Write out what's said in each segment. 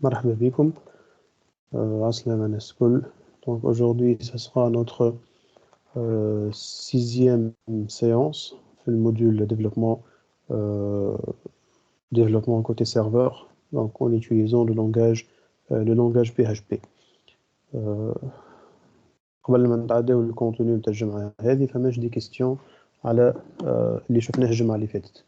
مرحبا بكم. عسلامة الناس الكل. Donc aujourd'hui, ce sera notre sixième séance في le module développement côté serveur, donc en utilisant le langage PHP. قبل ما نتعداو الكونتوني نتاع الجمعة هذه فماش دي كيستيون على اللي شفناه الجمعة اللي فاتت.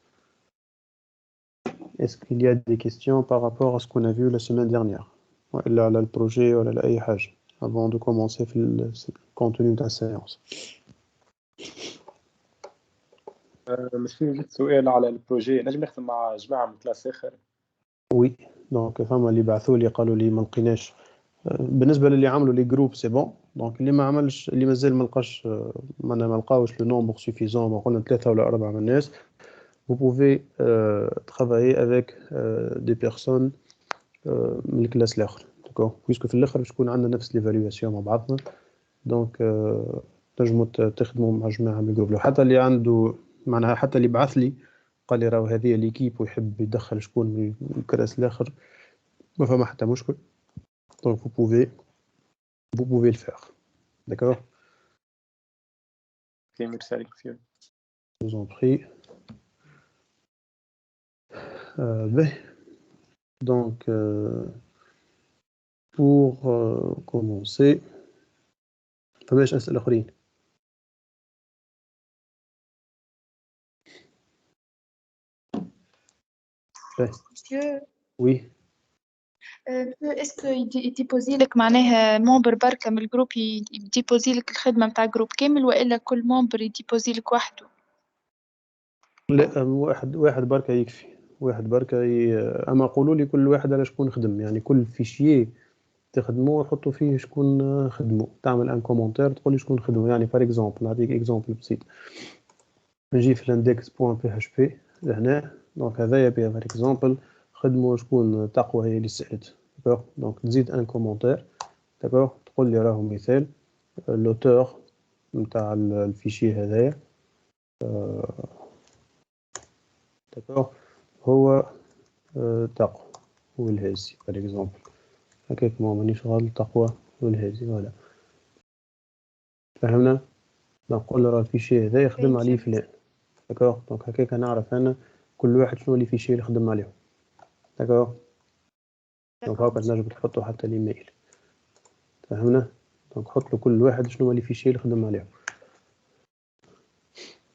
Est-ce qu'il y a des questions par rapport à ce qu'on a vu la semaine dernière ولا على البروجي ولا على أي حاجة avant de commencer في الكونتوني نتاع السيانس؟ مسكين جبت سؤال على البروجي، نجم نخدم مع جماعة من كلاس آخر؟ وي دونك فما اللي بعثوا لي قالوا لي ما لقيناش. بالنسبة للي عملوا لي جروب سي بون، دونك اللي ما عملش اللي مازال ما لقاش ما لقاوش لو نومبر سوفيزون، ما قلنا 3 ولا 4 من الناس. Vous pouvez travailler avec des personnes من الكلاس الآخر، داكور، بويسكو في الآخر باش تكون عندنا نفس ليفالواسيون مع بعضنا. دونك تنجموا تخدموا مع جماعة من الجروب. لو حتى اللي عنده معناها حتى اللي بعث لي قال لي راهو هذه ليكيب ويحب يدخل شكون من الكلاس الآخر ما فما حتى مشكل. Donc vous pouvez le faire, d'accord? Merci. Je vous en prie. Donc pour commencer, فماش أسئلة آخرين؟ Monsieur, Oui. est-ce que يديبوزي لك معناها ممبر بركة من الجروب يديبوزي لك الخدمة متاع الجروب كامل وإلا كل ممبر يديبوزي لك وحده؟ لا، واحد بركة يكفي. واحد بركة أما قولوا لي كل واحد على شكون خدم، يعني كل فيشيي تخدموه حطوا فيه شكون خدموا، تعمل ان كومونتير تقول لي شكون خدموا. يعني بار اكزومبل نعطيك اكزومبل بسيط، نجي في الاندكس بوان بي اتش بي لهنا، دونك هذايا بها بار اكزومبل خدموا شكون تقوى هي اللي سالت، داكوغ. دونك تزيد ان كومونتير، داكوغ، تقول لي راهو مثال لوتور نتاع الفيشي هذايا، داكوغ، هو تقوى هو الهازي بار اكزومبل هكاك، ما مانيش غلط، تقوى والهازي ولا فهمنا. نقول له راه الفيشي هذا يخدم عليه فلان، داكوغ. دونك هكاك نعرف انا كل واحد شنو اللي فيشي اللي يخدم عليه، داكوغ. دونك هاكا تنجم تحطوا حتى الايميل، فهمنا. دونك حط له كل واحد شنو اللي فيشي اللي يخدم عليه،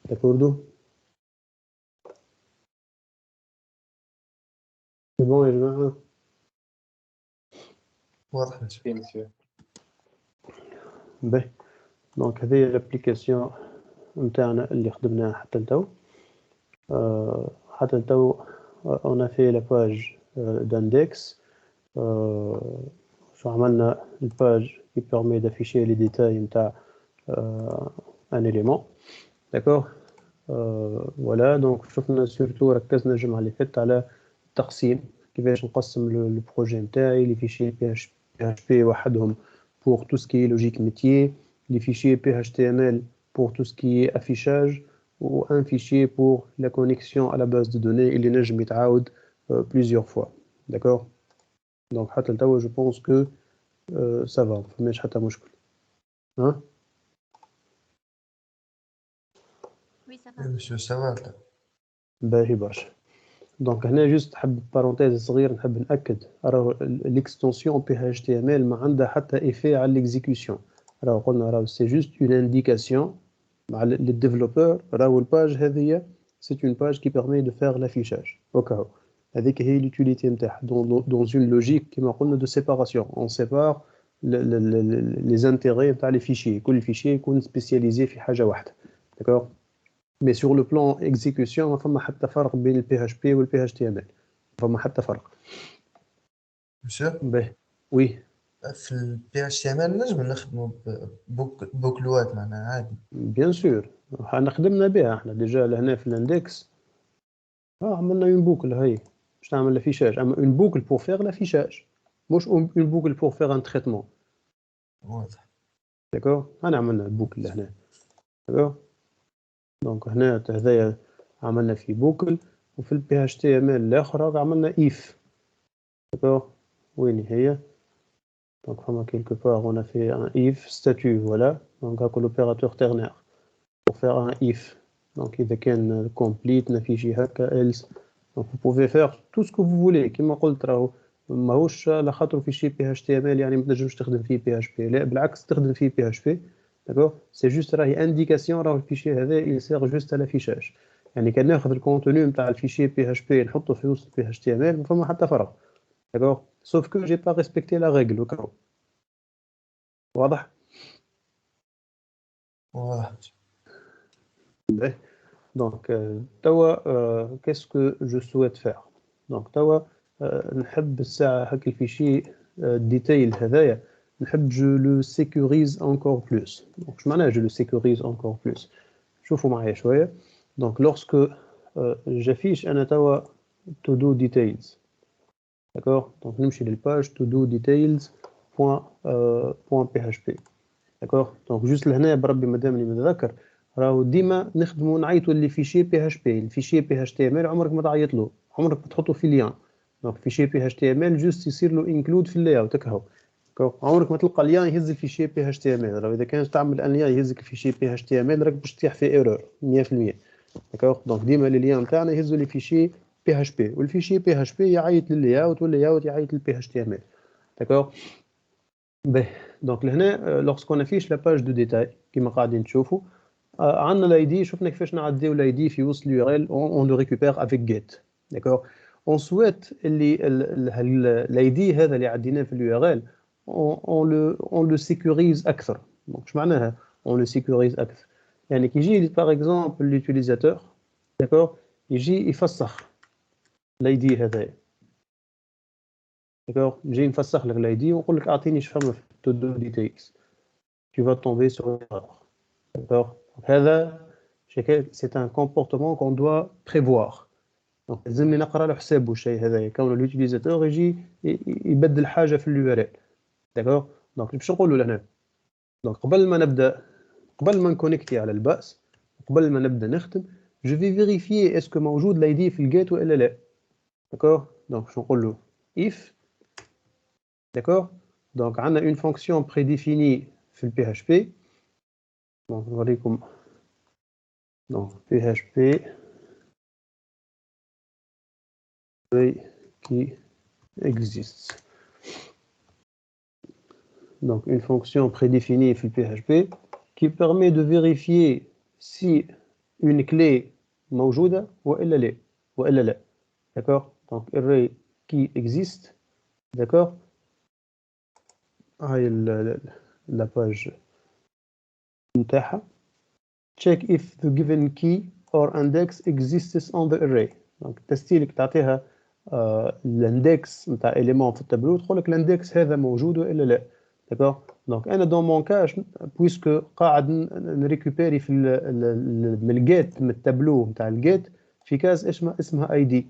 داكوردو. سي بون يا جماعه، واضح مسيو. باهي. دونك هذه لابليكاسيون نتاعنا اللي خدمناها حتى لتو. حتى لتو on a fait la page d'index. شو عملنا الباج qui permet d'afficher les détails نتاع un élément، d'accord. voilà. donc شفنا سورتو ركزنا الجمعة اللي فاتت على التقسيم، كيفاش نقسم البروجي نتاعي. لي فيشي PHP وحدهم pour tout ce qui est logique métier, les fichiers PHTML pour tout ce qui est affichage, ou un fichier pour la connexion à la base de données اللي نجم يتعاود plusieurs fois، d'accord. donc حتى لتوا je pense que ça va، مفماش حتى مشكل، ها. Oui, ça va. monsieur سامعت. باهي برشا. دونك هنا جوست حب بارونتيز صغير نحب نأكد، راهو الاكستنسيون PHTML ما عندها حتى إيفي على الاكزيكيوشن. راهو قلنا راهو سي جوست اون انديكاسيون مع للديفلوبور، راهو الباج هذيا سي اون باج كي بيرمي دو فير لافيشاج، هكا هذيك هي لوتيليتي نتاعها دون اون لوجيك كيما قلنا دو سيباراسيون، اون سيبار لي زانتيغي نتاع لي فيشي، كل فيشي يكون سبيسياليزي في حاجه واحده، داكوغ. Mais sur le plan exécution ما فما حتى فرق بين ال PHP وال HTML، ما فما حتى فرق. monsieur باهي وي. في ال PHTML نجم نخدموا بوكلوات معناها عادي. بيان سور احنا خدمنا بها، احنا ديجا لهنا في الاندكس عملنا اون بوكل هاي باش تعمل لافيشاج، اما اون بوكل بور فيغ لافيشاج، مش اون بوكل بور فيغ ان تريتمون، واضح. داكوغ. انا عملنا بوكل لهنا، داكوغ. دونك هنا هذايا عملنا في بوكل، وفي ال HTML الاخر عملنا if، داكوغ. وين هي donc vraiment quelque part on a fait un if statut voilà donc l'opérateur ternaire pour faire un if donc إذا كان complete نفي شي هكا else donc vous pouvez faire tout ce que vous voulez كما قلت راهو ماهوش على خاطر في شي PHTML يعني ما تنجمش تخدم فيه PHP لا بالعكس تخدم فيه PHP d'accord c'est juste راهي indication راهو الفيشي هذا il sert juste à l'affichage يعني كان ناخذ الكونتوني نتاع الفيشي PHP نحطه في وسط PHTML ما فما حتى فرق d'accord sauf que j'ai pas respecté la règle au cas où واضح واحد. donc qu'est-ce que je souhaite faire donc نحب الساعة هاك الفيشي ديتايل هذايا نحب je le sécurise encore plus donc je معناها je le sécurise encore plus شوفوا معايا شوية donc lorsque j'affiche أنا توا to do details d'accord donc نمشي للباج to do details .php d'accord donc juste لهنا بربي مادام اللي متذكر راهو ديما نخدموا نعيطوا اللي فيشي PHP الفيشي PHTML عمرك ما تعيط له عمرك ما تحطه في ليان دونك فيشي PHTML جوست يصير له انكلود في اللاي اوت هكا عمرك ما تلقى ليان يهز الفيشي PHTML راهو اذا كان تعمل ان ليان يهزك الفيشي PHTML راك باش تطيح في ايرور 100% داكوغ دونك ديما لي ليان تاعنا يهزوا لي فيشي PHP والفيشي PHP يعيط لللاي اوت واللاي اوت يعيط لل PHTML داكوغ باهي دونك لهنا لوغسكون افيش لا باج دو ديتاي كيما قاعدين تشوفوا عندنا الاي دي شفنا كيفاش نعديو الاي دي في وسط اليو ار ال اون لو ريكوبير افيك جيت داكوغ اون سويت اللي الاي دي هذا اللي عديناه في اليو ار ال اون لو سيكوريز اكثر دونك اش معناها اون لو سيكوريز اكثر يعني كي يجي باغ اكزومبل لوتيليزاتور داكوغ يجي يفسخ الاي دي هذايا داكوغ نجي نفسخ لك الاي دي ونقول لك اعطيني شفما في تو دو ديتيلز tu vas tomber sur l'erreur d'accord هذا c'est un comportement qu'on doit prévoir donc لازمني نقرا له حسابه الشيء هذا كون اليوتيليزاتور يجي يبدل حاجه في اليو ار ال داكوغ دونك باش نقولوا لهنا دونك قبل ما نكونيكتي على الباس قبل ما نبدا نخدم je vais vérifier est-ce que موجود الاي دي في الجيت ولا لا داكوغ دونك باش نقول له if داكوغ دونك عندنا une fonction prédéfinie في البي اتش بي دونك نوريكم donc PHP qui existe. Donc une fonction prédéfinie في PHP qui permet de vérifier si une clé موجودة وإلا لا. D'accord? Donc array qui existe. D'accord? هاي la page نتاعها. Check if the given key or index exists on the array. Donc تستيلك تعطيها الاندكس نتاع اليمون في التابلو تقول لك الاندكس هذا موجود ولا لا داكوغ دونك انا دون مون كاش بويسكو قاعد نريكوبيري في من الجيت من التابلو نتاع الجيت في كاز اسمها اي دي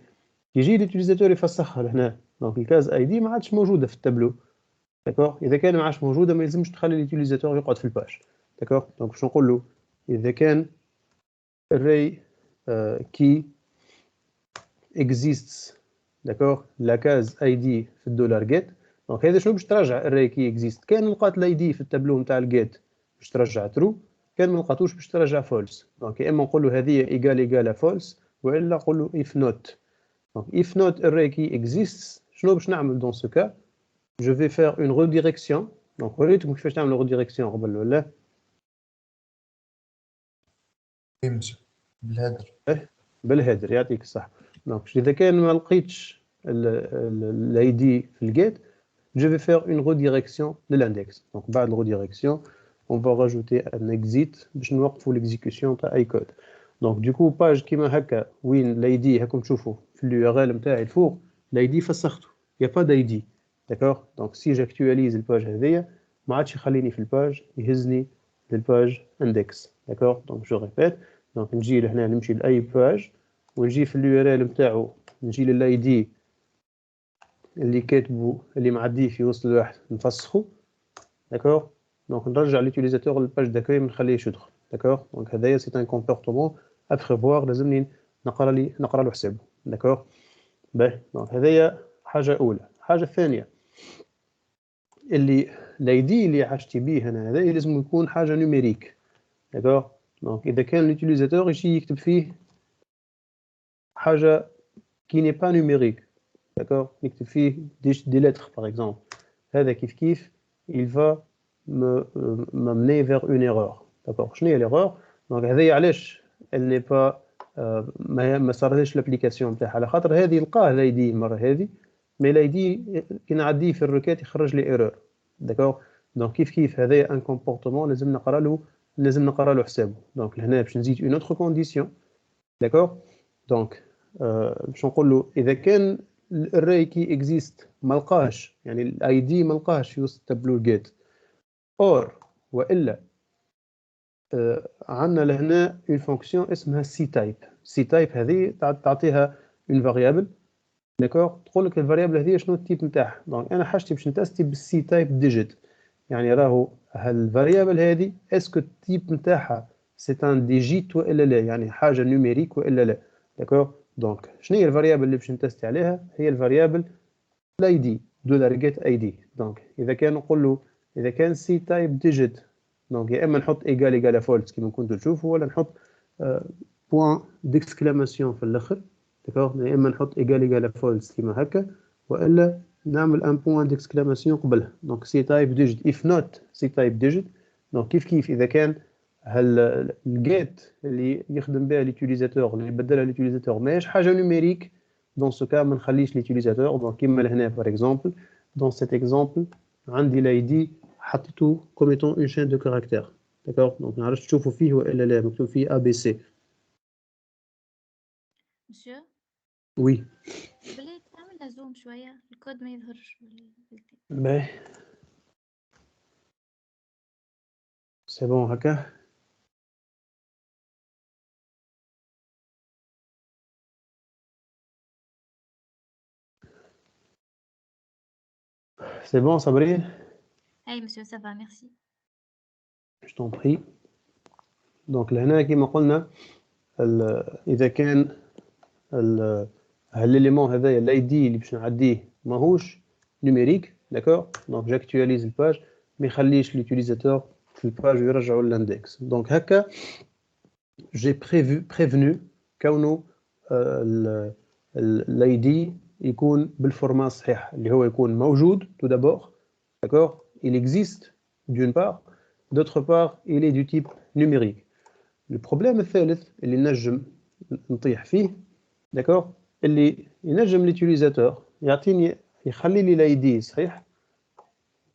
يجي اليوتيليزاتور يفسخها لهنا دونك الكاز اي دي ما عادش موجوده في التابلو داكوغ اذا كان ما عادش موجوده ما يلزمش تخلي اليوتيليزاتور يقعد في الباج داكوغ دونك باش نقول له اذا كان array key exists داكوغ لا كاز اي دي في الدولار جيت دونك هذا شنو باش ترجع array كي اكزيست كان لقات الاي دي في التابلو نتاع الجيت باش ترجع ترو كان ما لقاتوش باش ترجع فولس دونك يا اما نقول له هذه ايكال فولس والا نقول له if not دونك if not array كي اكزيست شنو باش نعمل دون سو كا جو في فير اون ريديريكسيون دونك وريتكم كيفاش تعملوا ريديريكسيون قبل ولا بالهيدر يعطيك الصح دونك اذا كان ما لقيتش الاي دي في الجيت je vais faire une redirection de l'index donc بعد الريديريكسيون on va rajouter un exit باش نوقفوا l'exécution تاع اي كود دونك دوكو باج كيما هكا وين الاي دي هاكم تشوفوا في اليو ار ال نتاعي الفوق الاي دي فسخته يا با داي دي داكوغ دونك سي جاكتواليز الباج هذيا ما عادش يخليني في الباج يهزني للباج اندكس داكوغ دونك جو ريبيت دونك نجي لهنا نمشي لاي باج ونجي في اليو ار ال نتاعو نجي للاي دي اللي كاتبه اللي معديه في وسط الواحد نفسخه داكوغ دونك نرجع ليوتيليزاتور للباج داكوي ما نخليهش يدخل داكوغ دونك هذايا سي ان كومبورتمون ا بريفوار لازمني نقرا له حسابه داكوغ باهي دونك هذايا حاجه اولى الحاجه الثانيه اللي الايدي اللي عشتي بيه هنا هذا لازم يكون حاجه نيميريك داكوغ دونك اذا كان لوتيليزاتور يجي يكتب فيه حاجه كي ني با نيميريك داكوغ يكتب فيه دي لتر باغ اكزومبل هذا كيف il va m'amener vers une erreur داكوغ شنو هي ليغور دونك هذه علاش elle n'est pas ما صارلهاش لابليكاسيون نتاعها على خاطر هذه لقاه لايدي المره هذه مي لايدي كي نعديه في الركات يخرج لي ايرور داكوغ دونك كيف هذايا ان كومبورتمون لازم نقرا له حسابه دونك لهنا باش نزيد اون اوتر كونديسيون داكوغ دونك باش نقول له اذا كان الاري كي اكزيست ما لقاهش يعني الاي دي ما لقاهش في وسط التابلو جيت اور والا عندنا لهنا اون فونكسيون اسمها سي تايب سي تايب هذه تعطيها اون فاريابل داكوغ تقول لك الفاريابل هذه شنو التيب نتاعها دونك انا حاجتي باش نتستي بالسي تايب ديجيت يعني راهو هالفاريابل هذه اسكو التيب نتاعها سي ان ديجيت والا لا يعني حاجه نيميريك والا لا داكوغ دونك شنو هي الفاريابل اللي باش نتستي عليها هي الفاريابل الاي دي دولار جيت اي دي دونك اذا كان نقول له اذا كان سي تايب ديجيت دونك يا اما نحط ايغال فولس كيما كنتو تشوفوا ولا نحط بوان ديكسكلاماسيون في الاخر داكوغ يا اما نحط ايغال فولس كيما هكا والا نعمل ان بوان ديكسكلاماسيون قبلها دونك سي تايب ديجيت اف نوت سي تايب ديجيت دونك كيف اذا كان الجيت اللي يخدم بها ليوتيليزاتور اللي يبدلها ليوتيليزاتور ماهيش حاجه نيميريك دون سو كا ما نخليش ليوتيليزاتور دونك كيما لهنا باغ اكزومبل دون سيت اكزومبل عندي لاي دي حطيته كوم ايتون اون شين دو كاركتير داكوغ دونك ما نعرفش تشوفوا فيه والا لا مكتوب فيه ا بي سي مسيو وي بلي تعمل زوم شوية الكود ما يظهرش باهي سي بون هكا سي بون صابرين هاي مسيو سافا ميرسي je t'en prie دونك لهنا كيما قلنا اذا كان هالاليمون هذايا الاي دي اللي باش نعديه ماهوش نيميريك داكوغ دونك جاكتواليز الباج ما يخليش ليوتيليزاتور في الباج ويرجعوا للاندكس دونك هكا جي بريفنو كونه الاي دي يكون بالفورما الصحيح اللي هو يكون موجود تو دابور داكوغ il existe d'une part d'autre part il est du type numérique البروبليم الثالث اللي نجم نطيح فيه داكوغ اللي ينجم ليوتيليزاتور يعطيني يخلي لي لاي دي صحيح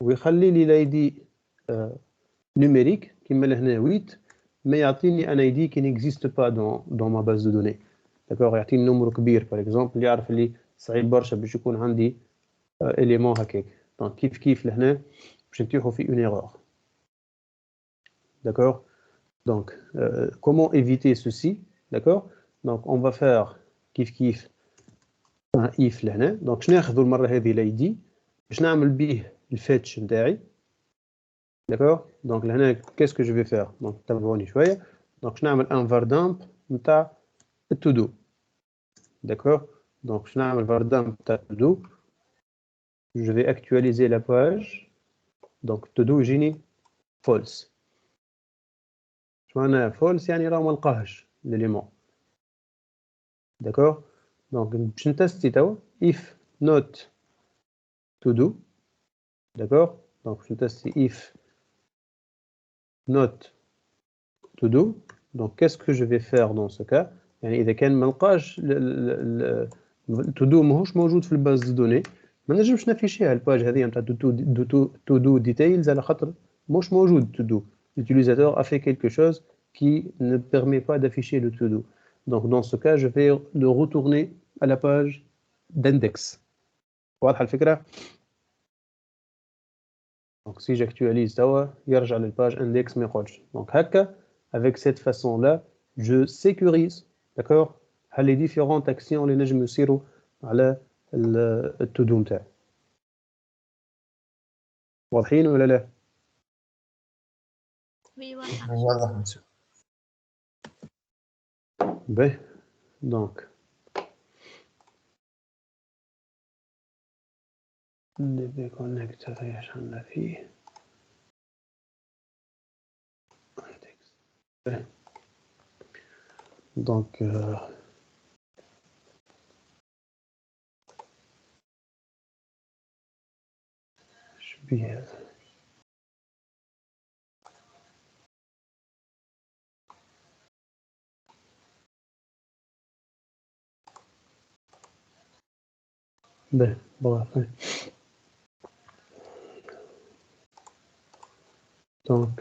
ويخلي لي لاي دي نيميريك كيما لهنا 8 ما يعطيني ان اي دي كي نيكزيست با دون ما باز دو دوني داكوغ يعطيني نمر كبير باغ اكزومبل يعرف اللي صعيب برشا باش يكون عندي اليمون هكاك دونك كيف لهنا باش نتيحو في اون ايرور داكوغ donc comment éviter ceci d'accord donc on va faire كيف un if لهنا دونك شنو ناخذ المره هذه لاي دي باش نعمل به الفيتش نتاعي داكوغ دونك لهنا كيس كو جو في فير دونك تابعوني شويه دونك باش نعمل ان var dump نتاع التو دو داكوغ دونك باش نعمل var dump نتاع التو دو je vais actualiser la page donc to do يجيني false معناها فولس يعني راه ما لقاهش ليليمون داكوغ دونك باش نتستي توا if not to do داكوغ دونك باش نتستي if not to do donc qu'est-ce que je vais faire dans ce cas يعني اذا كان ما لقاش to do ماهوش موجود في الباز دو دوني ما نجمش نافيشيها الباج هذه نتاع to do details على خاطر مش موجود to do l'utilisateur a fait quelque chose qui ne permet pas d'afficher le to-do. Donc dans ce cas, je vais le retourner à la page d'index. واضحة الفكرة؟ Donc si j'actualise توا يرجع للpage index ما يقعدش. Donc هكا avec cette façon-là, je sécurise, d'accord, les différentes actions اللي نجم يصيروا على to-do نتاعي. واضحين ولا لا؟ وي واضحة واضح مسيو باهي دونك DB connect هذا ايش عندنا فيه دونك شبيه هذا به برافو دونك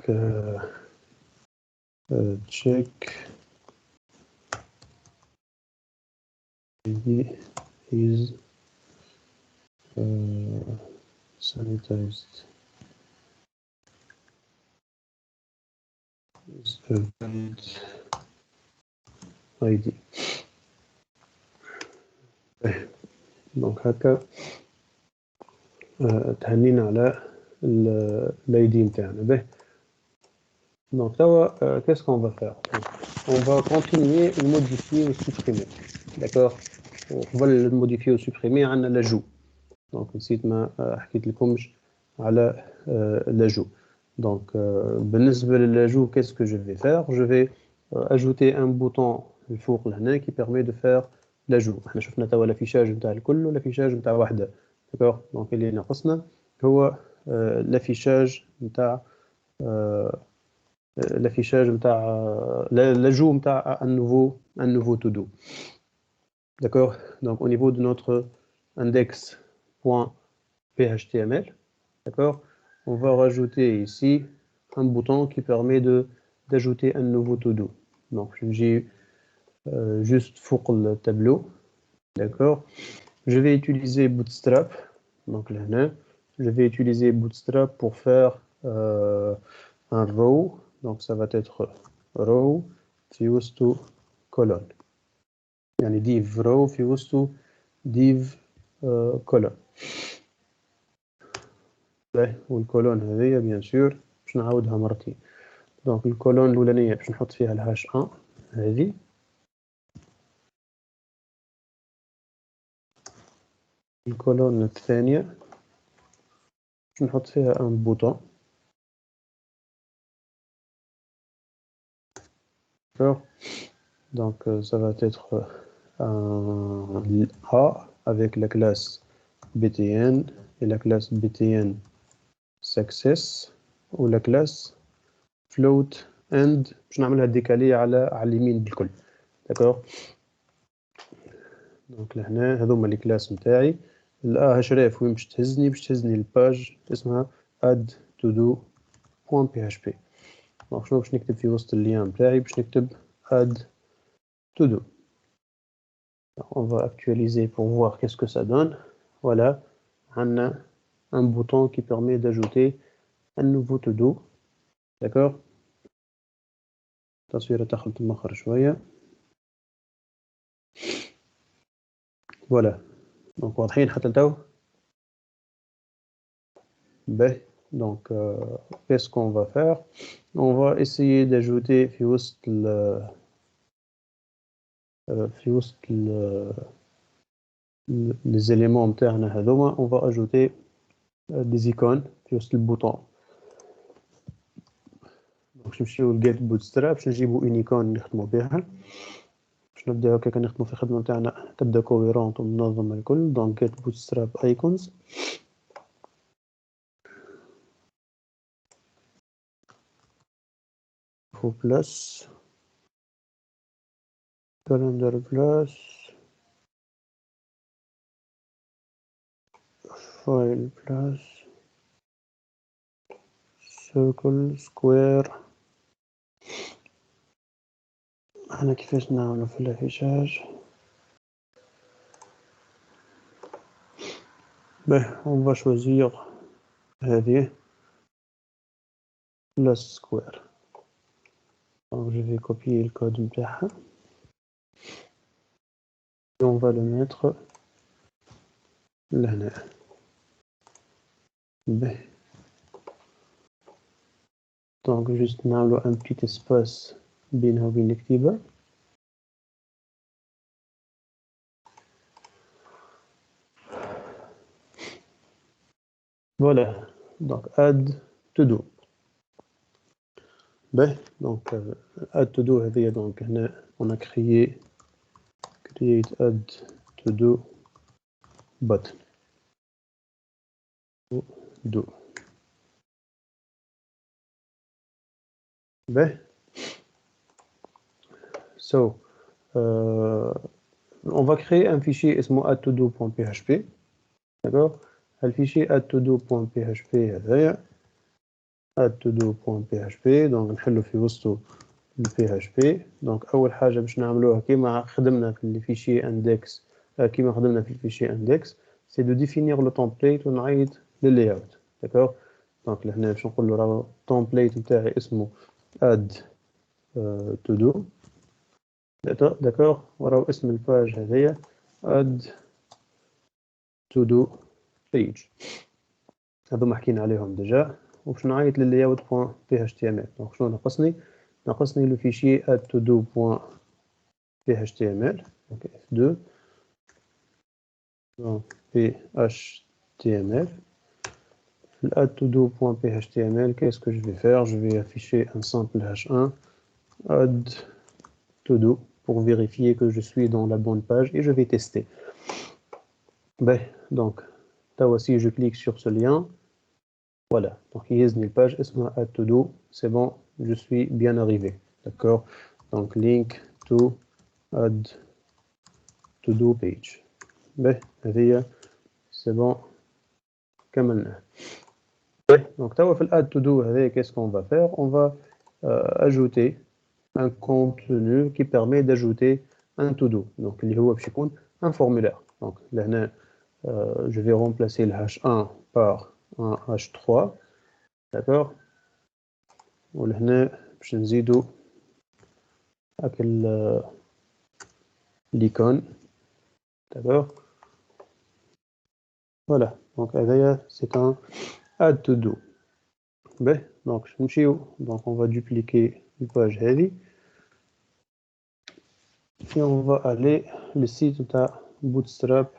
check ID is sanitized is a valid ID دونك هكا تهنينا على الايدي نتاعنا به دونك توا qu'est-ce qu'on va faire on va continuer et modifier ou supprimer d'accord قبل modifier ou supprimer عندنا l'ajout donc نسيت ما حكيت لكمش على l'ajout donc بالنسبة للajout qu'est-ce que je vais faire je vais ajouter un bouton الفوق لهنا qui permet de faire l'ajout احنا شفنا توا l'affichage نتاع الكل والافيشاج نتاع وحده d'accord donc اللي ناقصنا هو l'affichage نتاع l'affichage نتاع l'ajout نتاع un nouveau to do d'accord donc au niveau de notre index.phhtml d'accord on va rajouter ici un bouton qui permet d'ajouter un nouveau to do donc j'ai juste فوق le tableau d'accord je vais utiliser Bootstrap donc là je vais utiliser Bootstrap pour faire un row donc ça va être row في وسطو colonne يعني div row في وسطو div colonne والكولون هذيا بيان سور باش نعاودها مرتين دونك الكولون الاولانيه باش نحط فيها الهاش 1 هذه الكولون الثانيه باش نحط فيها ان بوتون donc ça va être un A avec la classe btn et la classe btn success ou la classe float end باش نعملها ديكالي على اليمين بالكل d'accord دونك لهنا هذوما لي كلاس نتاعي الآ هشراف وين باش تهزني الباج اسمها add to do.php دونك شنو باش نكتب في وسط اللين نتاعي باش نكتب add to do on va actualiser pour voir qu'est-ce que ça donne voilà on a un bouton qui permet d'ajouter un nouveau to do d'accord التصويرة تاخد مخر شوية voilà donc واضحين حتى لتو باهي donc qu'est-ce qu'on va faire on va essayer d'ajouter في وسط les éléments نتاعنا هذوما on va ajouter des icônes في وسط البوطون باش نمشيو لجيت بوتستراب باش نجيبو اون ايكون نخدمو بها باش نبداو هكاك نخدمو في الخدمه نتاعنا تبدا كوهيرونت ومنظمه الكل دونك جيت بوتستراب ايكونز فو بلس كالندر بلس فايل بلس سيركل سكوير احنا كيفاش نعملو في الافيشاج به on va choisir هذه بلس سكوير donc je vais copier le code نتاعها et on va le mettre لهنا به donc juste نعملو un petit espace بينها وبين الكتيبة Voilà, donc add to do. Ben, donc add to do, donc on a créé create add to do button. Do. Ben, so on va créer un fichier add-to-do.php. D'accord? Le fichier add-to-do.php هذايا add-to-do.php donc نحلو في وسطو الPHP donc أول حاجة باش نعملوها كيما خدمنا في الفيشي index كيما خدمنا في الفيشي index c'est de définir le template ونعيط للlayout d'accord donc لهنا باش نقولو راهو التمبليت نتاعي اسمه add to do d'accord وراهو اسم الباج هذايا add to do page هذوما حكينا عليهم ديجا وباش نعيط للlayout.html دونك شنو ناقصني لو فيشي add-to-do.html donc f2 donc html le add-to-do.html qu'est-ce que je vais faire, je vais afficher un simple h1 add to do pour vérifier que je suis dans la bonne page et je vais tester. Ben, donc là aussi je clique sur ce lien. Voilà, donc il y a une page add to do, c'est bon, je suis bien arrivé. D'accord? Donc link to add to do page. Ben, c'est bon, كملنا. Donc là, on fait add to do, qu'est-ce qu'on va faire? On va ajouter un contenu qui permet d'ajouter un to do. Donc il y a un formulaire. Donc là, je vais remplacer le h1 par un h3. D'accord? وهنا باش نزيدو هاك l'icône. D'accord? Voilà. Donc هذايا c'est un add to do. Ben, donc donc on va dupliquer une page heavy et on va aller le site de Bootstrap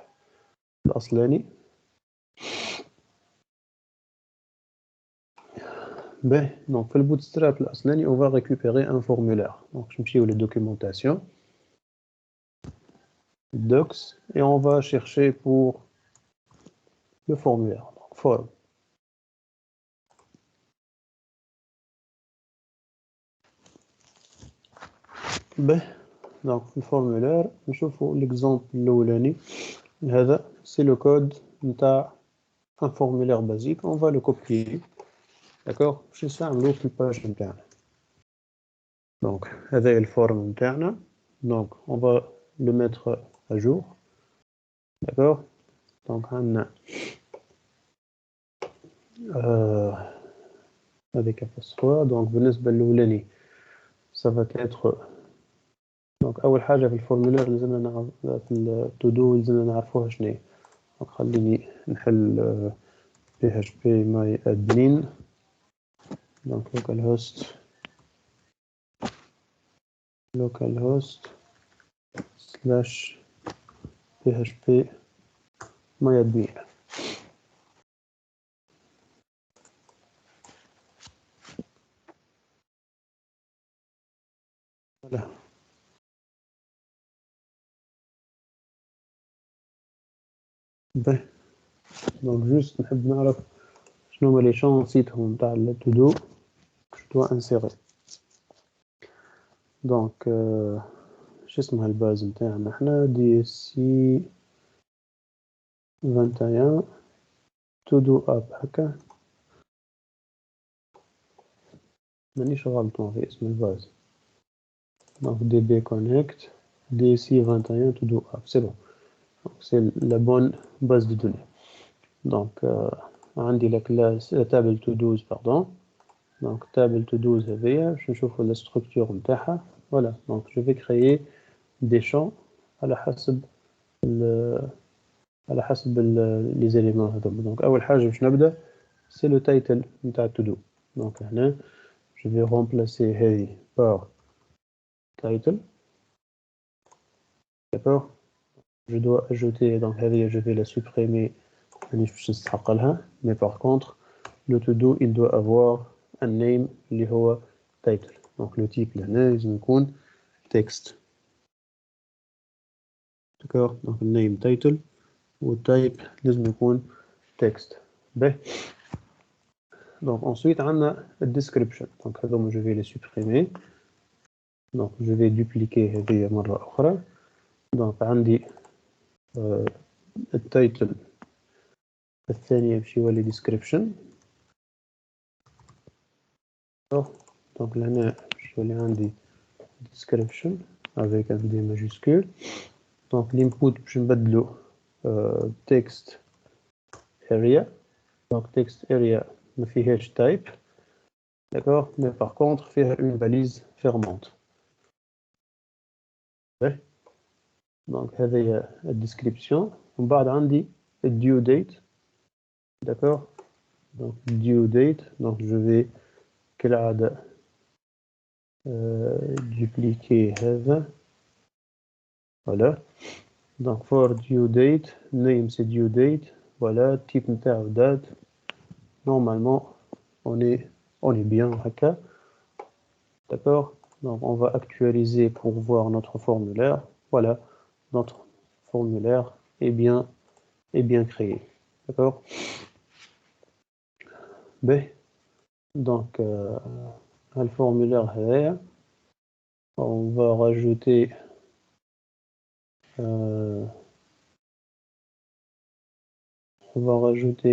الأصلاني. Ben, donc le Bootstrap الأصلاني on va récupérer un formulaire. Donc je me suis où les documentations docs et on va chercher pour le formulaire. Donc form. Ben, donc le formulaire نشوفوا l'exemple الأولاني هذا c'est le code نتاع un formulaire basique on va le copier d'accord je vais نعملو في الباج نتاعنا donc هذا le form نتاعنا donc on va le mettre à jour d'accord donc عندنا avec apostrophe donc بالنسبة للأولاني ça va être donc أول حاجة في الفورمولير لازمنا نعرف في التو دو لازمنا نعرفوها شنو هي donc خليني نحل php my admin donc localhost / php my admin. Voilà. Ben, donc juste نحب نعرف شنو هما لي شون نسيتهم نتاع to do que je dois insérer. Donc شو اسمها الباز نتاعنا احنا DSC 21 to do app هكا مانيش غلطان في اسم الباز donc db connect DSC 21 to do app c'est bon donc c'est la bonne base de données donc عندي la classe table to do's pardon donc table to do's هذيا باش نشوفوا la structure نتاعها voilà donc je vais créer des champs على حسب les éléments هذوما donc أول حاجة باش نبدأ c'est le title نتاع to do donc هنا je vais remplacer هذه par title d'accord je dois ajouter donc هذه je vais la supprimer mais par contre le to-do il doit avoir un name اللي هو title. Donc le type là لازم يكون text. D'accord, donc le name title ou type لازم يكون text. Donc ensuite on a la description. Donc je vais les supprimer. Donc je vais dupliquer هذه مرة أخرى. Donc عندي التايتل الثاني يمشي هو لي description. Donc لهنا يمشي لي عندي description avec un D majuscule. Donc l'input باش نبدلو text area. Donc text area ما فيهاش type. D'accord, mais par contre فيها une balise fermante. Donc هذه la description. ومن بعد عندي due date. D'accord, donc due date. Donc je vais كالعادة dupliquer هذا. Voilà. Donc for due date, name c'est due date. Voilà, type نتاعو date. Normalement on est bien هكا. D'accord, donc on va actualiser pour voir notre formulaire. Voilà, notre formulaire est bien créé. D'accord. Donc le formulaire هذايا on va rajouter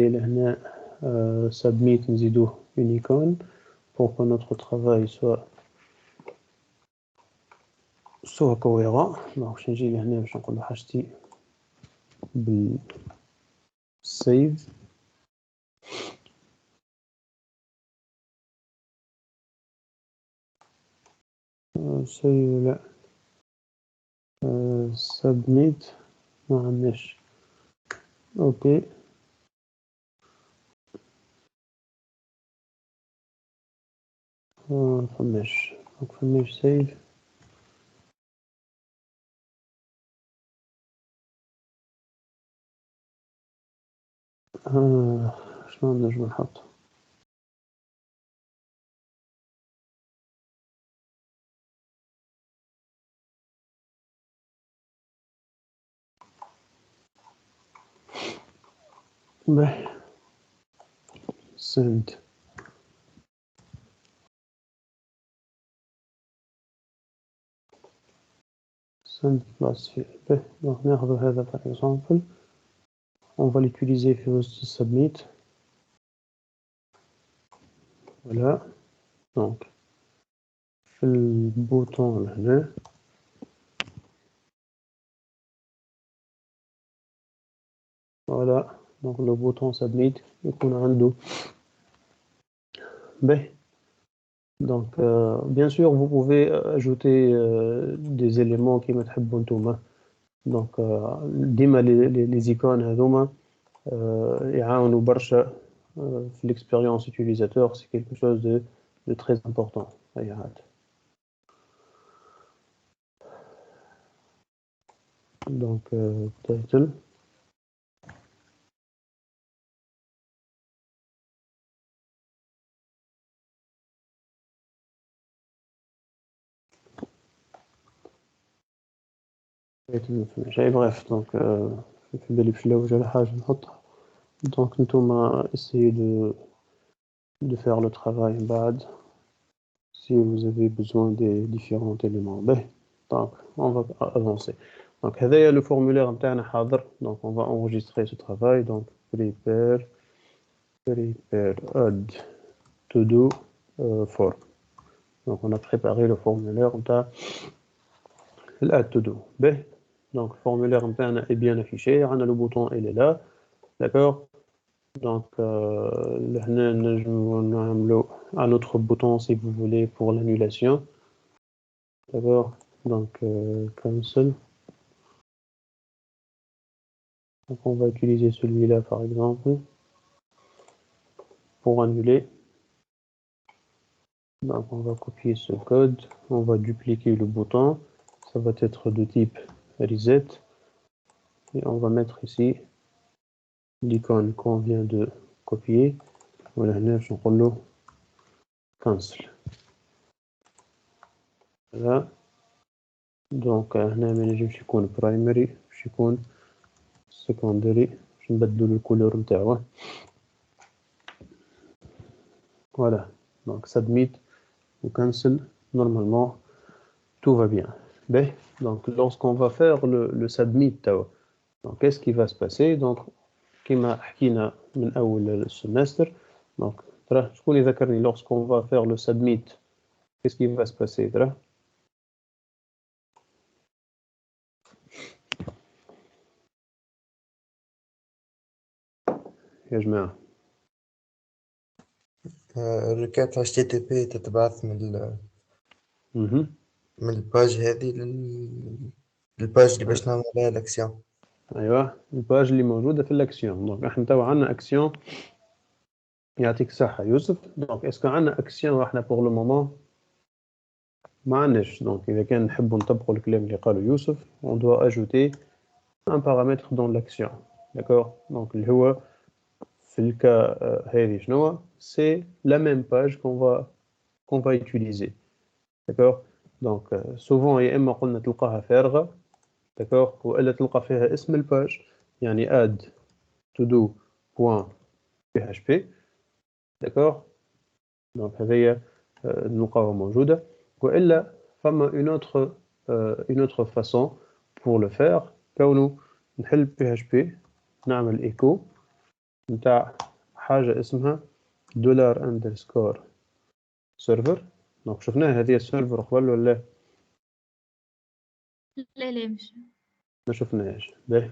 لهنا submit نزيدوه une icône pour que notre travail soit cohérent. Donc je نجي لهنا باش نقول له حاجتي بال save. save لا submit ما عندناش. اوكي فماش save. شلون نجم نحط send. send plus donc ناخذ هذا par exemple. On va l'utiliser في وسط submit. Voilà, donc في البوتون هنا voilà, donc le bouton submit يكون عنده donc bien sûr vous pouvez ajouter des éléments كيما تحبوا نتوما. donc ديما les icônes هذوما يعاونوا برشا في l'expérience utilisateur. C'est quelque chose de très important. Donc title. Bref, donc في بالي باش نلوج حاجة نحطها. Donc نتوما essayez de faire le travail بعد si vous avez besoin des différents éléments. Donc on va avancer. Donc هذايا le formulaire نتاعنا حاضر. Donc on va enregistrer ce travail. Donc prepare add to do form. Donc on a préparé le formulaire نتاع add to do. Donc le formulaire نتاعنا est bien affiché. On a le bouton, il est là. D'accord. Donc لهنا نجمو نعملو un autre bouton si vous voulez pour l'annulation. D'accord. Donc cancel. Donc on va utiliser celui-là par exemple pour annuler. Donc on va copier ce code, on va dupliquer le bouton, ça va être de type reset et on va mettre ici l'icône qu'on vient de copier. Voilà, هنا باش نقول له cancel. Voilà. Donc هنا ما ينجمش يكون primary باش يكون secondary باش نبدلو له الكولور نتاعو. Voilà. Donc submit ou cancel, normalement tout va bien. Donc lorsqu'on va faire le submit, donc qu'est-ce qui va se passer? Donc كما حكينا من أول السمستر. Donc شكون يذكرني lorsqu'on va faire le submit, qu'est-ce qui va se passer? يا جماعة الركات HTTP تتبعث من الباج هذه للباج اللي باش نعمل عليها الأكسيون. ايوه الباج اللي موجوده في الاكسيون. دونك احنا توا عندنا اكسيون. يعطيك الصحه يوسف. دونك اسكو عندنا اكسيون احنا بور لو مومون ما عندناش. دونك اذا كان نحبوا نطبقوا الكلام اللي قاله يوسف on doit ajouter un paramètre dans l'action. d'accord. donc اللي هو في الكا هذه شنو c'est la même page qu'on va utiliser. d'accord. donc souvent يا اما قلنا تلقاها فارغه. d'accord. والا تلقى فيها اسم الباج يعني add todo.php. d'accord. donc هذه نلقاها موجودة. وإلا فما une autre façon pour le faire كونه نحل PHP نعمل echo نتاع حاجة اسمها $_server. donc شفناها هذه السيرفر قبل ولا لا مش ما شفناهاش. باهي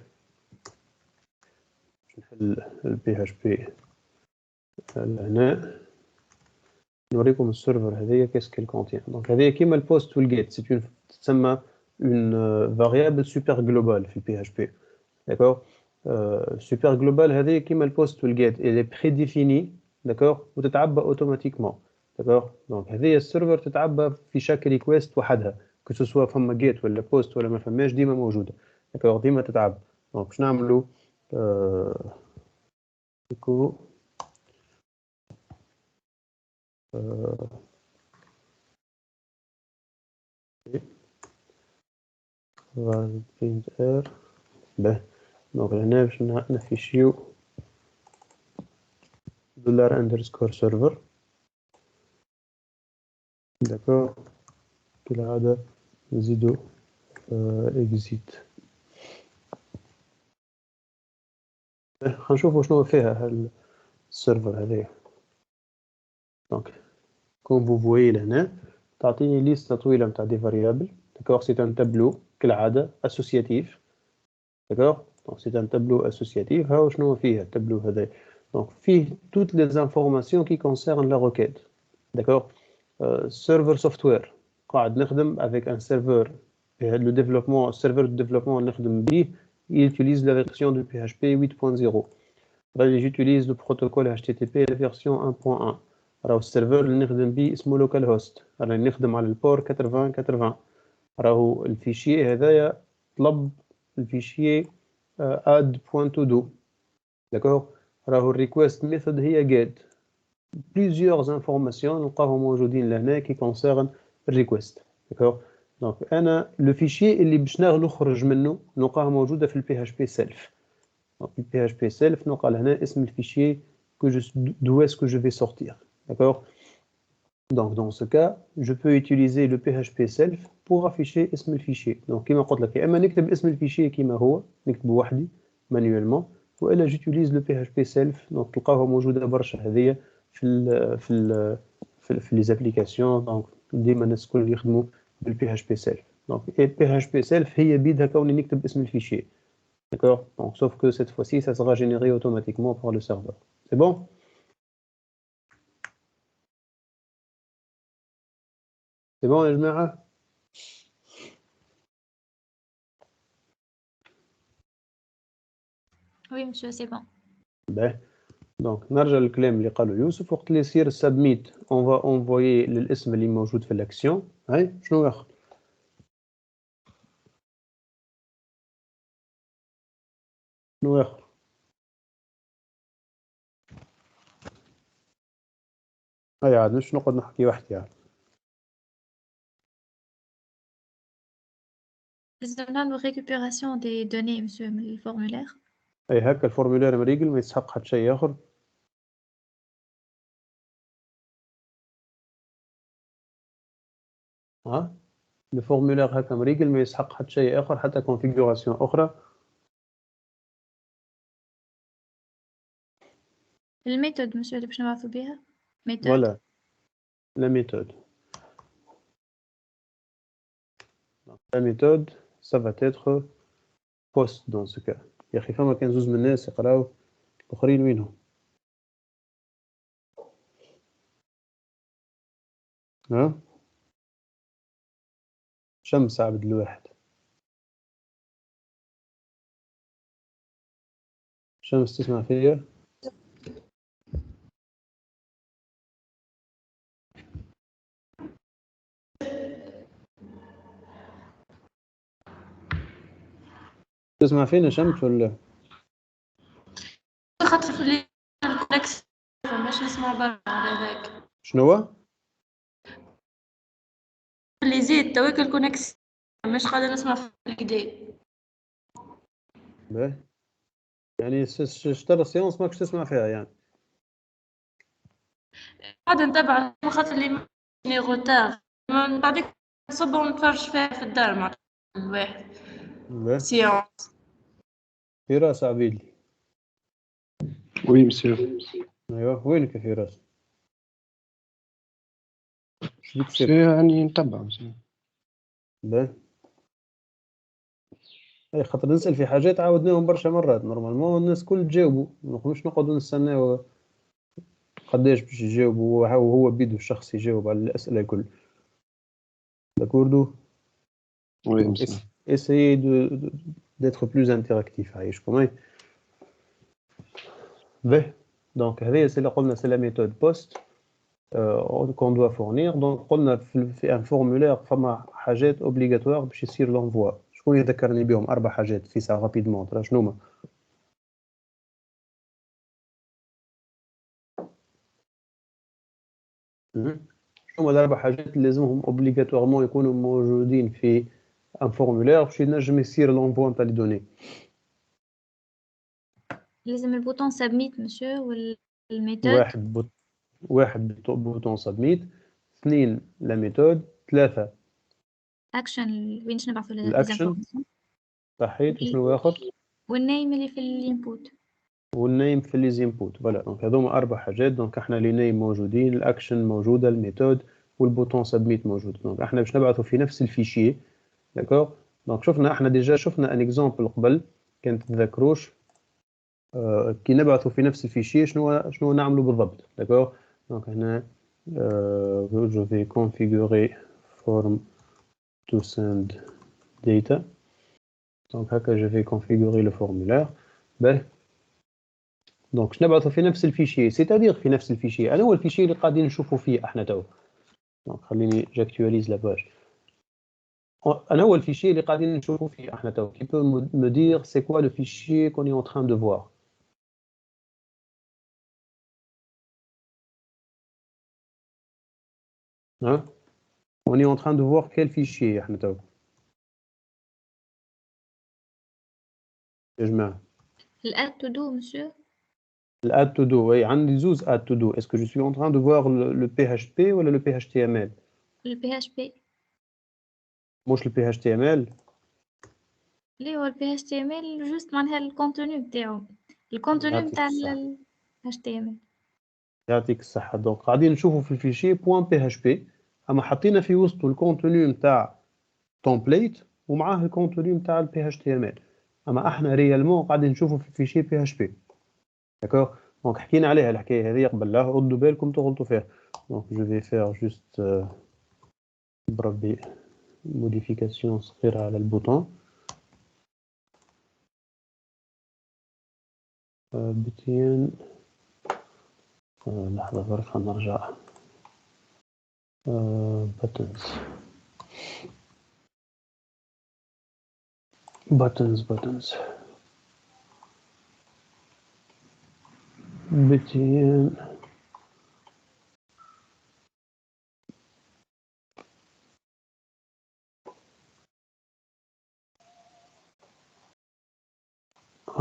نحل ال PHP هنا نوريكم السيرفر هذيا qu'est-ce qu'elle contient. donc هذيا كيما البوست والجيت c'est une تسمى une variable super globale في PHP. d'accord. super globale هذيا كيما البوست والجيت elle est prédéfinie. d'accord. وتتعبى automatiquement. d'accord. donc هذيا السيرفر تتعبى في chaque request وحدها que ce soit فما جيت ولا بوست ولا ما فماش ديما موجودة. d'accord. ديما تتعبى. donc باش نعملوا echo print r. باهي. donc هنا باش نفيشيو $_server. d'accord. كالعادة نزيدو exit. خنشوفو شنو فيها السيرفر هذايا. donc comme vous voyez لهنا تعطيني ليست طويلة متاع دي variables. d'accord. c'est un tableau كالعادة associatif. d'accord. donc c'est un tableau associatif. هاو شنو فيه التابلو هذايا. donc فيه toutes les informations qui concernent la requête. d'accord. serveur software قاعد نخدم avec un serveur. le développement serveur de développement نخدم به il utilise la version de PHP 8.0. j'utilise le protocole HTTP la version 1.1. راهو السيرفر اللي نخدم به اسمه local host. راني نخدم على البور 8080. راهو الفيشي هذايا طلب الفيشي add.todo. d'accord. راهو الريكوست ميثود هي get. plusieurs informations نلقاهم موجودين لهنا qui concernent request. d'accord. donc انا لو فيشي اللي باش نخرج منه نلقاه موجوده في البي اتش بي سيلف. donc le PHP self نلقى لهنا اسم الفيشي d'où est-ce que je vais sortir. d'accord. donc dans ce cas je peux utiliser le PHP self pour afficher اسم الفيشي. donc كما قلت لك يا اما نكتب اسم الفيشي كما هو نكتبه وحدي manuellement والا j'utilise le PHP self. donc تلقاوها موجوده برشا هذيا في les applications. donc ديما الناس الكل يخدموا بالبي اتش بي سيلف. donc البي اتش بي سيلف هي بيدها كوني نكتب اسم الفيشي. d'accord. donc sauf que cette fois-ci ça sera généré automatiquement par le serveur. c'est bon. c'est bon يا جماعه. oui monsieur c'est bon. باهي. donc نرجع للكلام اللي قاله يوسف. وقت اللي يصير سبميت on va envoyer للاسم اللي موجود في الاكسيون. هاي شنو ياخذ شنو ياخذ هاي عاد مش نقعد نحكي وحدي يعني. لازم نعملو récupération des données monsieur من الفورمulaire. أي هكا الفورمولير مريقل ما يسحق حتى شيء آخر. ها الفورمولير هكا مريقل ما يسحق حتى شيء آخر حتى كونفيغوراسيون أخرى. الميثود monsieur اللي باش نبعثو بيها méthode. Voilà la méthode. Donc, la méthode, ça va être post dans ce cas. يا أخي فما كان زوز من الناس يقراو الآخرين وينهم؟ ها؟ شمس عبد الواحد. شمس تسمع فيا؟ تسمع فينا شمس ولا؟ خاطر في الكونكس مش نسمع برا على هذاك شنو هو؟ اللي زيد تويك الكونكس مش قادر نسمع في الكدا. باهي يعني شترى السيونس ماكش تسمع فيها يعني. قاعدة نتابع خاطر اللي ماني غوتار من بعدك نصب ونتفرج فيها في الدار مع الواحد. باهي سيونس. فراس عبيدلي. وي مسيو. أيوه وينك يا فراس؟ شديك مسيو سير؟ يعني نتبع مسيو. باهي اي خاطر نسأل في حاجات عاودناهم برشا مرات نورمالمون الناس كل تجاوبوا مش نقعدوا نستناو قداش باش يجاوبوا وهو بيدو الشخص يجاوب على الأسئلة الكل. داكوردو. وي مسيو. essayez d'être plus interactif عايشكم اي. باهي دونك هذه اللي قلنا سي لا ميثود بوست qu'on doit fournir. دونك قلنا في ان فورمولير فما حاجات اوبليغاتوار باش يصير لونفوا. شكون يذكرني بهم 4 حاجات في ساعة رابيدمون ترى شنوما؟ شنوما ال4 حاجات اللي لازمهم اوبليغاتوارمون يكونوا موجودين في ان فورمولير باش ينجم يصير لونفوا نتاع لي دوني؟ لازم البوطون سبميت monsieur والميثود. واحد بوتون سبميت. 2 لا ميثود. 3 اكشن وين نبعثوا الاكشن. صحيت. وشنو اخر؟ والنيم اللي في الانبوت والنيم في لي زينبوت. فوالا دونك هذوما 4 حاجات. دونك احنا لي نيم موجودين، الاكشن موجوده، الميثود والبوتون سبميت موجود. دونك احنا باش نبعثوا في نفس الفيشي. داكور. دونك شفنا احنا ديجا شفنا ان اكزامبل قبل كانت تذكروش كي نبعثوا في نفس الفيشي شنو نعملوا بالضبط. داكور. دونك هنا je vais configurer form to send data. دونك هكا je vais configurer le formulaire. باهي دونك باش نبعثوا في نفس الفيشي سيتادير في نفس الفيشي. انا هو الفيشي اللي قاعدين نشوفوا فيه احنا تو. دونك خليني جاكتواليز لا باج. انا هو الفيشي اللي قاعدين نشوفوا فيه احنا تو. qui peut me dire c'est quoi le fichier qu'on est en train de voir؟ Hein? On est en train de voir quel fichier احنا تو يا جماعه؟ الاد تو دو monsieur. الاد تو دو. اي عندي زوز اد تو دو. اسكو جو سوي en train de voir le PHP ولا le PHTML؟ البي اتش بي. مش le PHTML. اللي هو البي اتش تي ام ال جوست معناها الكونتوني بتاعو الكونتوني يعطيك بتاع الصحة. ال اتش تي ام ال. يعطيك الصحة. دونك قاعدين نشوفوا في الفيشي .php اما حطينا في وسطه الكونتوني نتاع تمبليت ومعاه الكونتوني نتاع البي اتش تي ام ال. اما احنا ريالمون قاعدين نشوفوا في الفيشي PHP. داكور. دونك حكينا عليها الحكايه هذه قبل. لا ردوا بالكم تغلطوا فيها. دونك جو في فير جوست بربي موديفيكاسيون صغيره على البوطون. بتين لحظه برك خلينا نرجع. buttons بتين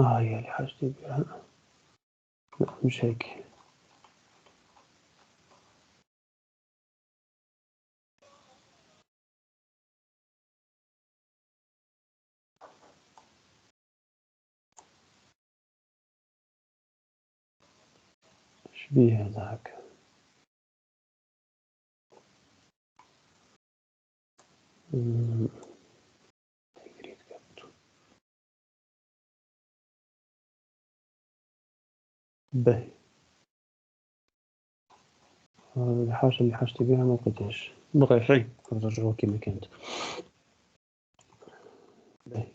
هي اللي حاجتي بها. لا مش هيك. شبيه هذاك. باهي. الحاجة اللي حاجتي بها ما لقيتهاش. بقى شيء نرجعوها كيما كانت. باهي.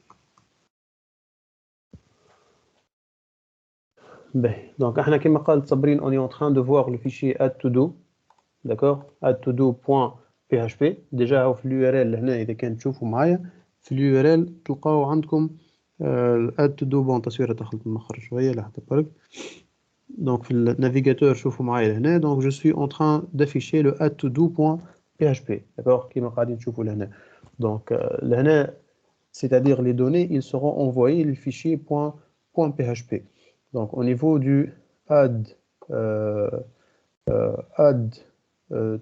باهي. دونك احنا كما قالت صابرين on est en train de voir le fichier add to do. d'accord add to do.php. ديجا هاو في اليو ار ال هنا اذا كان تشوفوا معايا في اليو ار ال تلقاو عندكم add to do. بون تصويره دخلت مخرج شويه لحظه برك. Donc, في النافيغاتور شوفوا معايا هنا. Donc, je suis en train d'afficher le add to do.php. D'accord كيما قاعدين تشوفوا لهنا. Donc, لهنا c'est-à-dire les données, ils seront envoyés le fichier .php. Donc, au niveau du add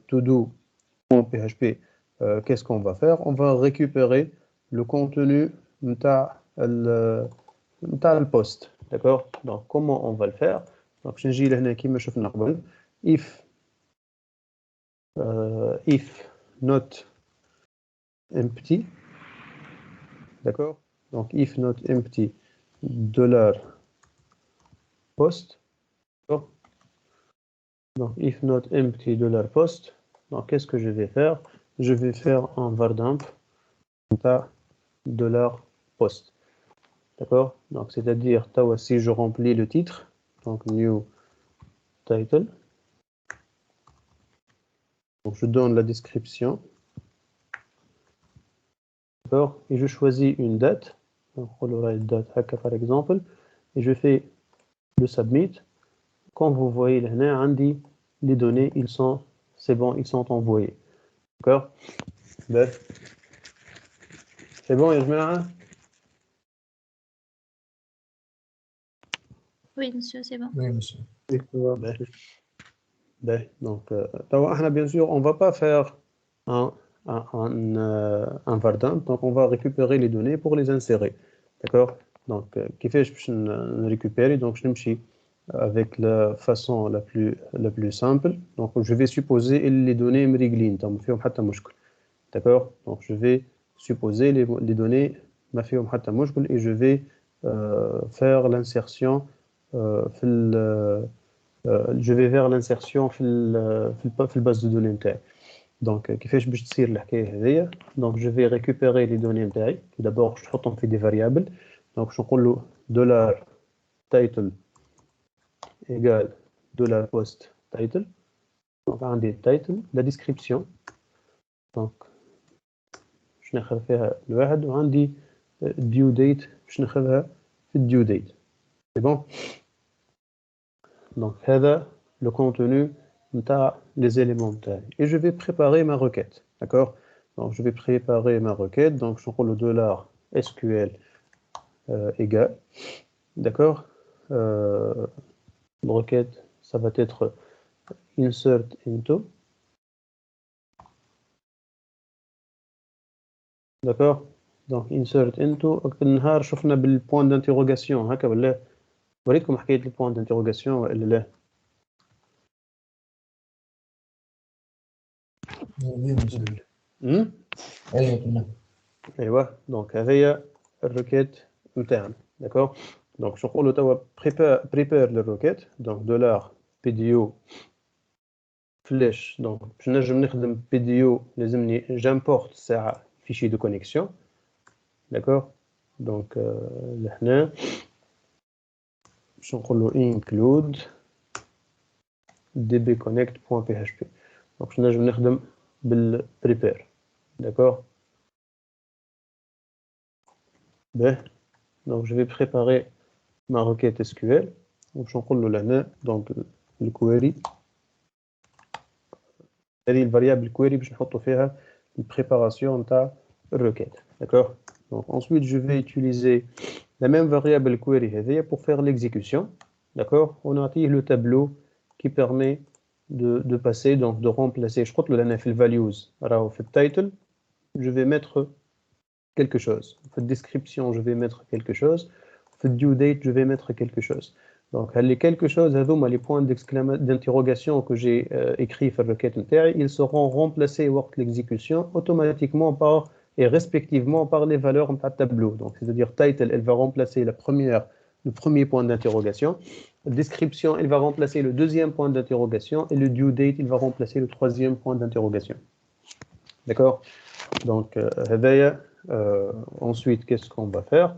to do.php, qu'est-ce qu'on va faire? On va récupérer le contenu de post. D'accord? Donc, comment on va le faire? Donc, je vais là كيما شفنا قبل if not empty. D'accord? Donc, if not empty $post. D'accord? Donc, if not empty $post. Donc, qu'est-ce que je vais faire? Je vais faire un vardump $post. D'accord? Donc, c'est-à-dire, si je remplis le titre, donc new title. Donc, je donne la description. D'accord? Et je choisis une date. Donc, on aura une date haka par exemple. Et je fais le submit. Quand vous voyez là, les données, c'est bon, ils sont envoyés. D'accord? Ben, c'est bon, Yajmana? Oui, monsieur, c'est bon. Oui, monsieur. Ben, donc, bien sûr, on ne va pas faire un vardin, donc on va récupérer les données pour les insérer. D'accord? Donc, qui fait je récupérer, donc je me avec la façon la plus simple. Donc, je vais supposer les données mriglin, d'accord? Donc, je vais supposer les données et je vais faire l'insertion je vais vers l'insertion في البase de données نتاعي. Donc كيفاش باش تصير الحكايه هذيا؟ Donc je vais récupérer les données نتاعي. D'abord je نحطهم في des variables. Donc je نقول له $title égale $post title. Donc عندي title la description. Donc باش ناخذ فيها الواحد وعندي due date باش ناخذها في due date. C'est bon? Donc, هذا le contenu les éléments. Et je vais préparer ma requête. D'accord? Donc, je vais préparer ma requête. Donc, je prends le $SQL égal. D'accord? La requête, ça va être insert into. D'accord? Donc, insert into. النهار شفنا بالpoint d'interrogation. هكا ولا وريتكم حكاية البوان d'interrogation ولا لا؟ Oui, monsieur. ايوه دونك هذه الريكيت نتاعنا. داكور دونك شو نقولوا توا بريبير للروكيت. دونك $PDO فلاش. دونك باش نجم نخدم PDO لازمني جامبورت ساعه فيشي دو كونيكسيون. داكور دونك لهنا باش نقولوا include dbconnect.php. دونك باش نجم نخدم بالبريبير. داكور Bien. Donc je vais préparer ma requête SQL. Donc je vais donc le query. C'est-à-dire le variable query je vais faire la préparation de la requête. D'accord? Donc ensuite je vais utiliser la même variable query هذيا pour faire l'exécution. D'accord? On a le tableau qui permet de passer, donc de remplacer. Je crois que le values, alors le title, je vais mettre quelque chose. En description, je vais mettre quelque chose. En due date, je vais mettre quelque chose. Donc, les quelque chose, les points d'interrogation que j'ai écrits sur le requête, ils seront remplacés lors de l'exécution automatiquement par et respectivement par les valeurs de tableau. Donc, c'est-à-dire title, elle va remplacer le premier point d'interrogation. Description, elle va remplacer le deuxième point d'interrogation et le due date, il va remplacer le troisième point d'interrogation. D'accord? Donc, ensuite, qu'est-ce qu'on va faire?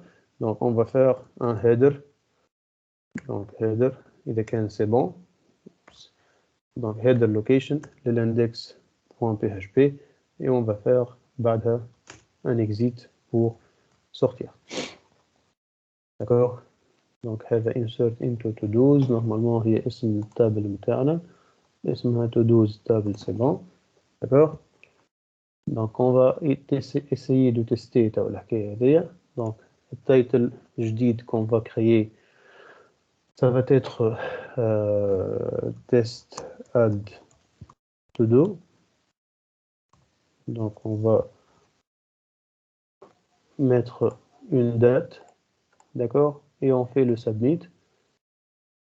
Donc, on va faire un header. Donc, header, c'est bon. Donc, header location, l'index.php, et on va faire un exit pour sortir. D'accord? Donc, insert into to-dos. Normalement, il y a une table interne. اسمها to-dos table, c'est bon. D'accord? Donc, on va essayer de tester la حكاية. Donc, le title جديد qu'on va créer, ça va être test add to do. Donc, on va mettre une date, d'accord, et on fait le submit.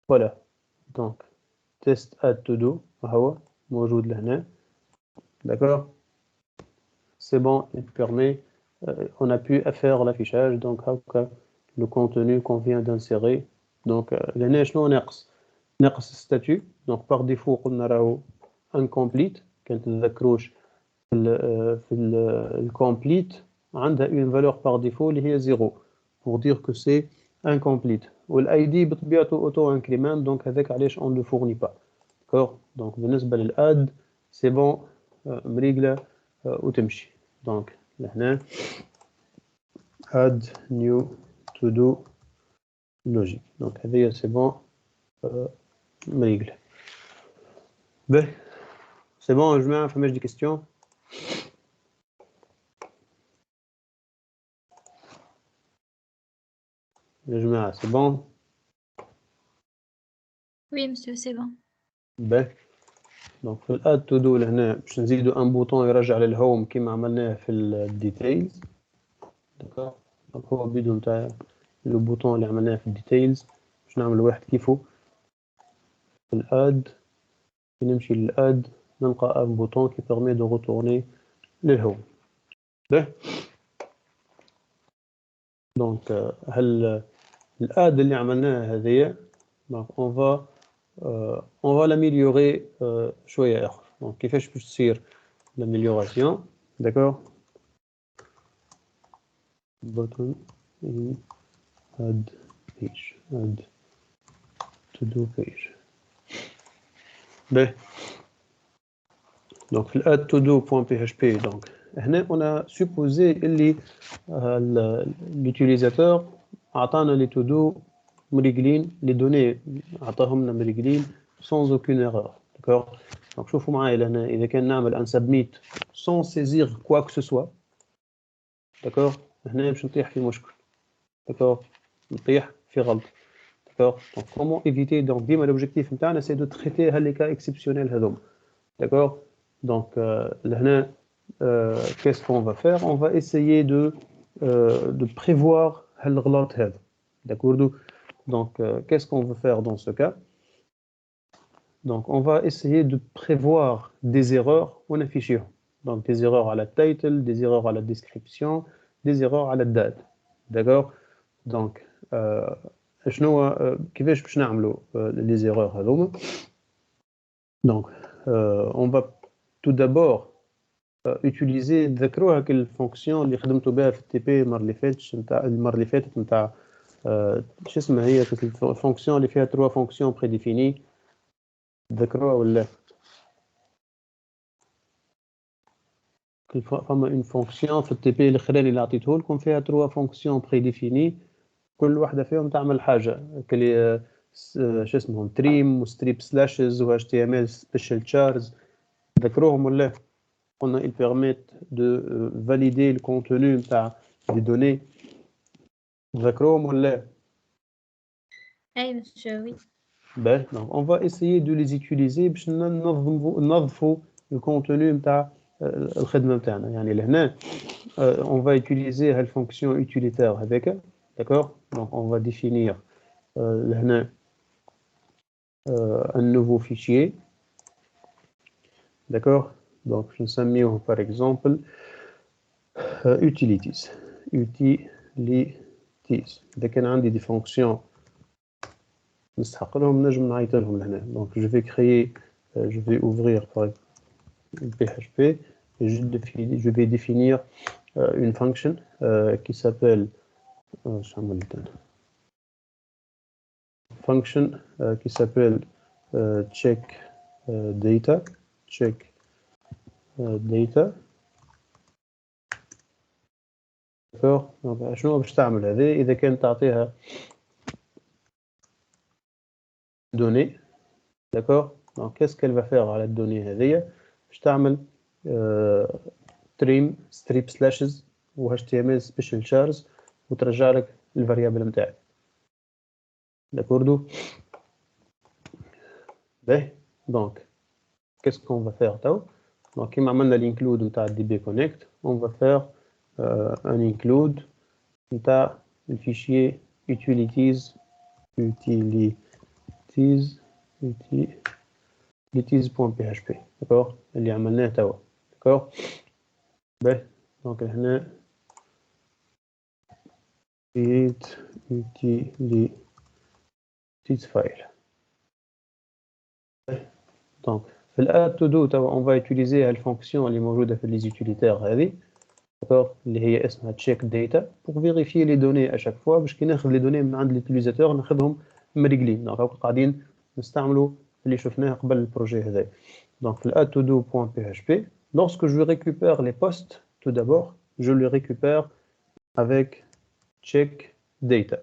Voilà. Donc, test add to do, موجود لهنا. D'accord. C'est bon, il permet, on a pu faire l'affichage, donc le contenu qu'on vient d'insérer. Donc, لهنا شنو ناقص statut. Donc, par défaut, قلنا راهو incomplete. كانت تذكروش في ال complete عندها une valeur par défaut اللي هي 0 pour dire que c'est incomplete. والID بطبيعته auto increment, donc هذاك علاش on ne le fournit pas. D'accord. Donc, بالنسبة للadd, c'est bon, مريقلة وتمشي. Donc, لهنا add new to do logic. Donc, هذه c'est bon, مريقلة. Ben, c'est bon, je mets un fameux des questions. Je mets, c'est bon. Oui, monsieur, c'est bon. Ben, donc في add to do لهنا باش نزيدوا un bouton يرجع للهوم كما عملناه في الديتيلز. d'accord. donc هو بدون تاع le bouton اللي عملناه في الديتيلز باش نعمل واحد كيفه في الاد. نمشي للاد نلقى un bouton qui permet de retourner للهوم. ben, donc هل الاد اللي عملناه هذيا donc on va l'améliorer شويه اخر. donc كيفاش باش تصير l'amélioration. d'accord. button add page, add to do page. ben, donc في add to do.php donc هنا on a supposé اللي l'utilisateur عطانا les to do مريقلين les données عطاهم لنا مريقلين sans aucune erreur. d'accord. donc شوفوا معايا لهنا اذا كان نعمل un submit sans saisir quoi que ce soit. d'accord. هنا باش نطيح في مشكل. d'accord. نطيح في غلط. d'accord. donc comment éviter. donc ديما l'objectif نتاعنا c'est de traiter les cas exceptionnels هذوما. d'accord. donc لهنا qu'est-ce qu'on va faire. on va essayer de prévoir الغلط هذا. d'accord. donc qu'est-ce qu'on veut faire dans ce cas. donc on va essayer de prévoir des erreurs on affiche. donc des erreurs à la title, des erreurs à la description, des erreurs à la date. d'accord. donc شنو كيفاش باش نعملوا les erreurs هذوما. donc on va tout d'abord utiliser تذكروها الفونكسيون اللي خدمتوا بها في التي بي المره اللي فاتت نتاع شو اسمها هي الفونكسيون اللي فيها 3 فونكسيون بريديفيني. تذكروها ولا فما اون فونكسيون في التي بي الاخراني اللي عطيته لكم فيها 3 فونكسيون بريديفيني كل واحده فيهم تعمل حاجه كلي شو اسمهم تريم وستريب سلاشز و اتش تي ام ال سبيشال تشارز. تذكروهم ولا قلنا ils permettent de valider le contenu نتاع les données ذكروهم ولا؟ أي مشاوي. Ben, donc on va essayer de les utiliser باش ننظفوا le contenu نتاع الخدمة نتاعنا. يعني لهنا on va utiliser la fonction utilitaire avec, d'accord? Donc on va définir لهنا un nouveau fichier, d'accord? Donc je نسميه par exemple utilities. Utilities. إذا كان عندي des fonctions نستحق لهم نجم نعيط لهم لهنا. Donc je vais créer, je vais ouvrir par exemple PHP et je vais définir une fonction qui s'appelle check data. D'accord. Donc شنو باش تعمل هذه؟ إذا كان تعطيها données, d'accord. Donc qu'est-ce qu'elle va faire على الدوني هذه؟ باش تعمل trim strip slashes و HTML special chars وترجع لك الفاريابل نتاعك. D'accord. Ben, donc qu'est-ce qu'on va faire توا؟ Donc كيما عملنا l'include نتاع DB Connect, on va faire un include نتاع الفيشير utilities.php, d'accord, اللي عملناه توا, d'accord. Ben, donc هنا create utilities file. Donc في add to do توا on va utiliser la fonction اللي موجودة في les utilitaires هذه, d'accord, اللي هي اسمها check data pour vérifier les données à chaque fois باش كي ناخذ les données من عند l'utilisateur ناخذهم مريقلين. donc قاعدين نستعملوا اللي شفناه قبل البروجي هذا. donc le add to do.php, lorsque je récupère les postes, tout d'abord je les récupère avec check data.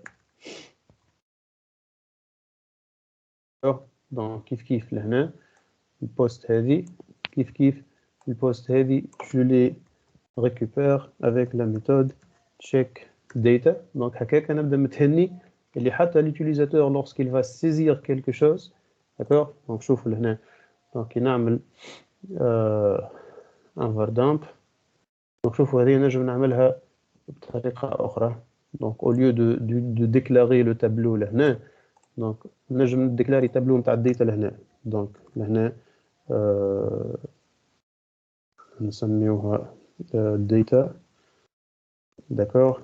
donc كيف لهنا البوست هذه كيف البوست هذه je les récupère avec la méthode check data. donc هكاك نبدا متهني اللي حتى l'utilisateur lorsqu'il va saisir quelque chose, d'accord. donc شوفوا لهنا donc نعمل un var dump. donc شوفوا هذه نجم نعملها بطريقه اخرى. donc au lieu de déclarer le tableau لهنا, donc نجم نديكلاري تابلو نتاع الداتا لهنا. donc لهنا نسميوها data, d'accord.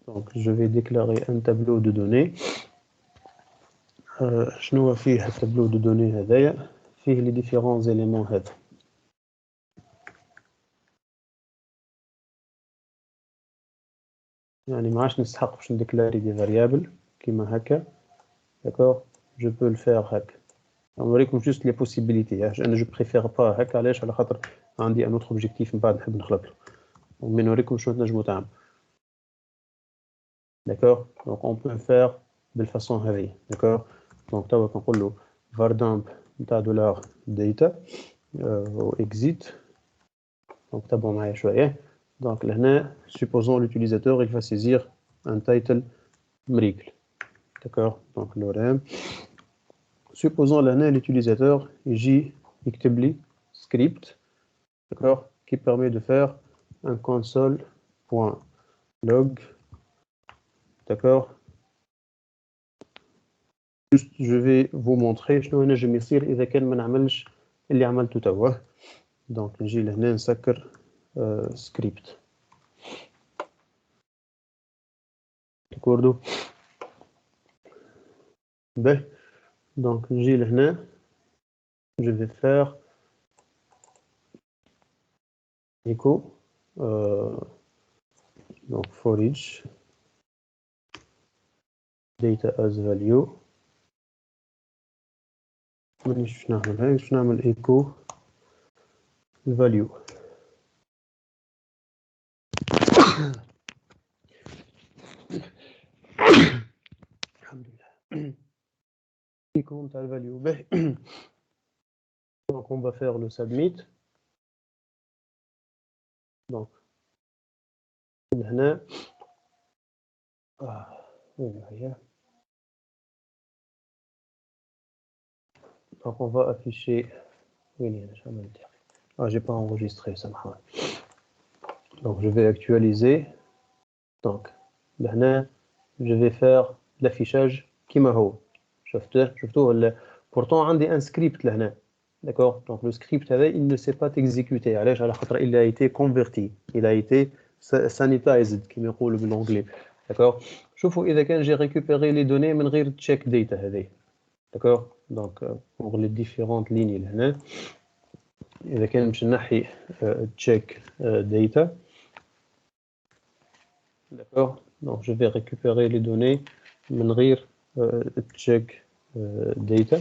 donc je vais déclarer un tableau de données. شنو فيه التابلو دو دوني هذايا؟ فيه les différents éléments هذا. يعني ما عادش نستحق باش نديكلاري دي فاريابل كيما هكا, d'accord. je peux le faire هكا. نوريكم juste les possibilités. انا جو بريفير با هكا, علاش؟ على خاطر عندي ان اوتر اوبجيكتيف من بعد نحب نخلط له, ومن نوريكم شنو تنجموا تعملوا, d'accord. donc on peut faire بالفاصون هذه, d'accord. donc توا كنقول له var dump نتاع دولار data و exit. donc تابعوا معايا شويه. donc لهنا supposons l'utilisateur il va saisir un title مريكل, d'accord. donc lorem supposons لهنا l'utilisateur يجي يكتب لي script, d'accord, qui permet de faire un console.log, d'accord. juste je vais vous montrer شنو نجم يصير اذا كان ما نعملش اللي عملته توا. donc نجي لهنا نسكر script, d'accord. ben donc نجي لهنا je vais faire echo donc for each data as value. مانيش نعمل هاي, باش نعمل echo value. الحمد لله. echo نتاع value. donc on va faire le submit. donc هنا وين هي؟ Donc on va afficher. J'ai pas enregistré, ça marche. Donc je vais actualiser. Donc là, je vais faire l'affichage كيما هو. شفتوه ولا؟ Pourtant عندي un script لهنا. D'accord? Donc le script il ne s'est pas exécuté. علاش؟ على خاطر il a été converti. Il a été sanitized كيما يقولوا بالانجلي. D'accord? شوفوا إذا كان j'ai récupéré les données من غير check data هذه. D'accord? Donc pour les différentes lignes لهنا إذا كان باش نحي check data. D'accord? Donc je vais récupérer les données من غير check data.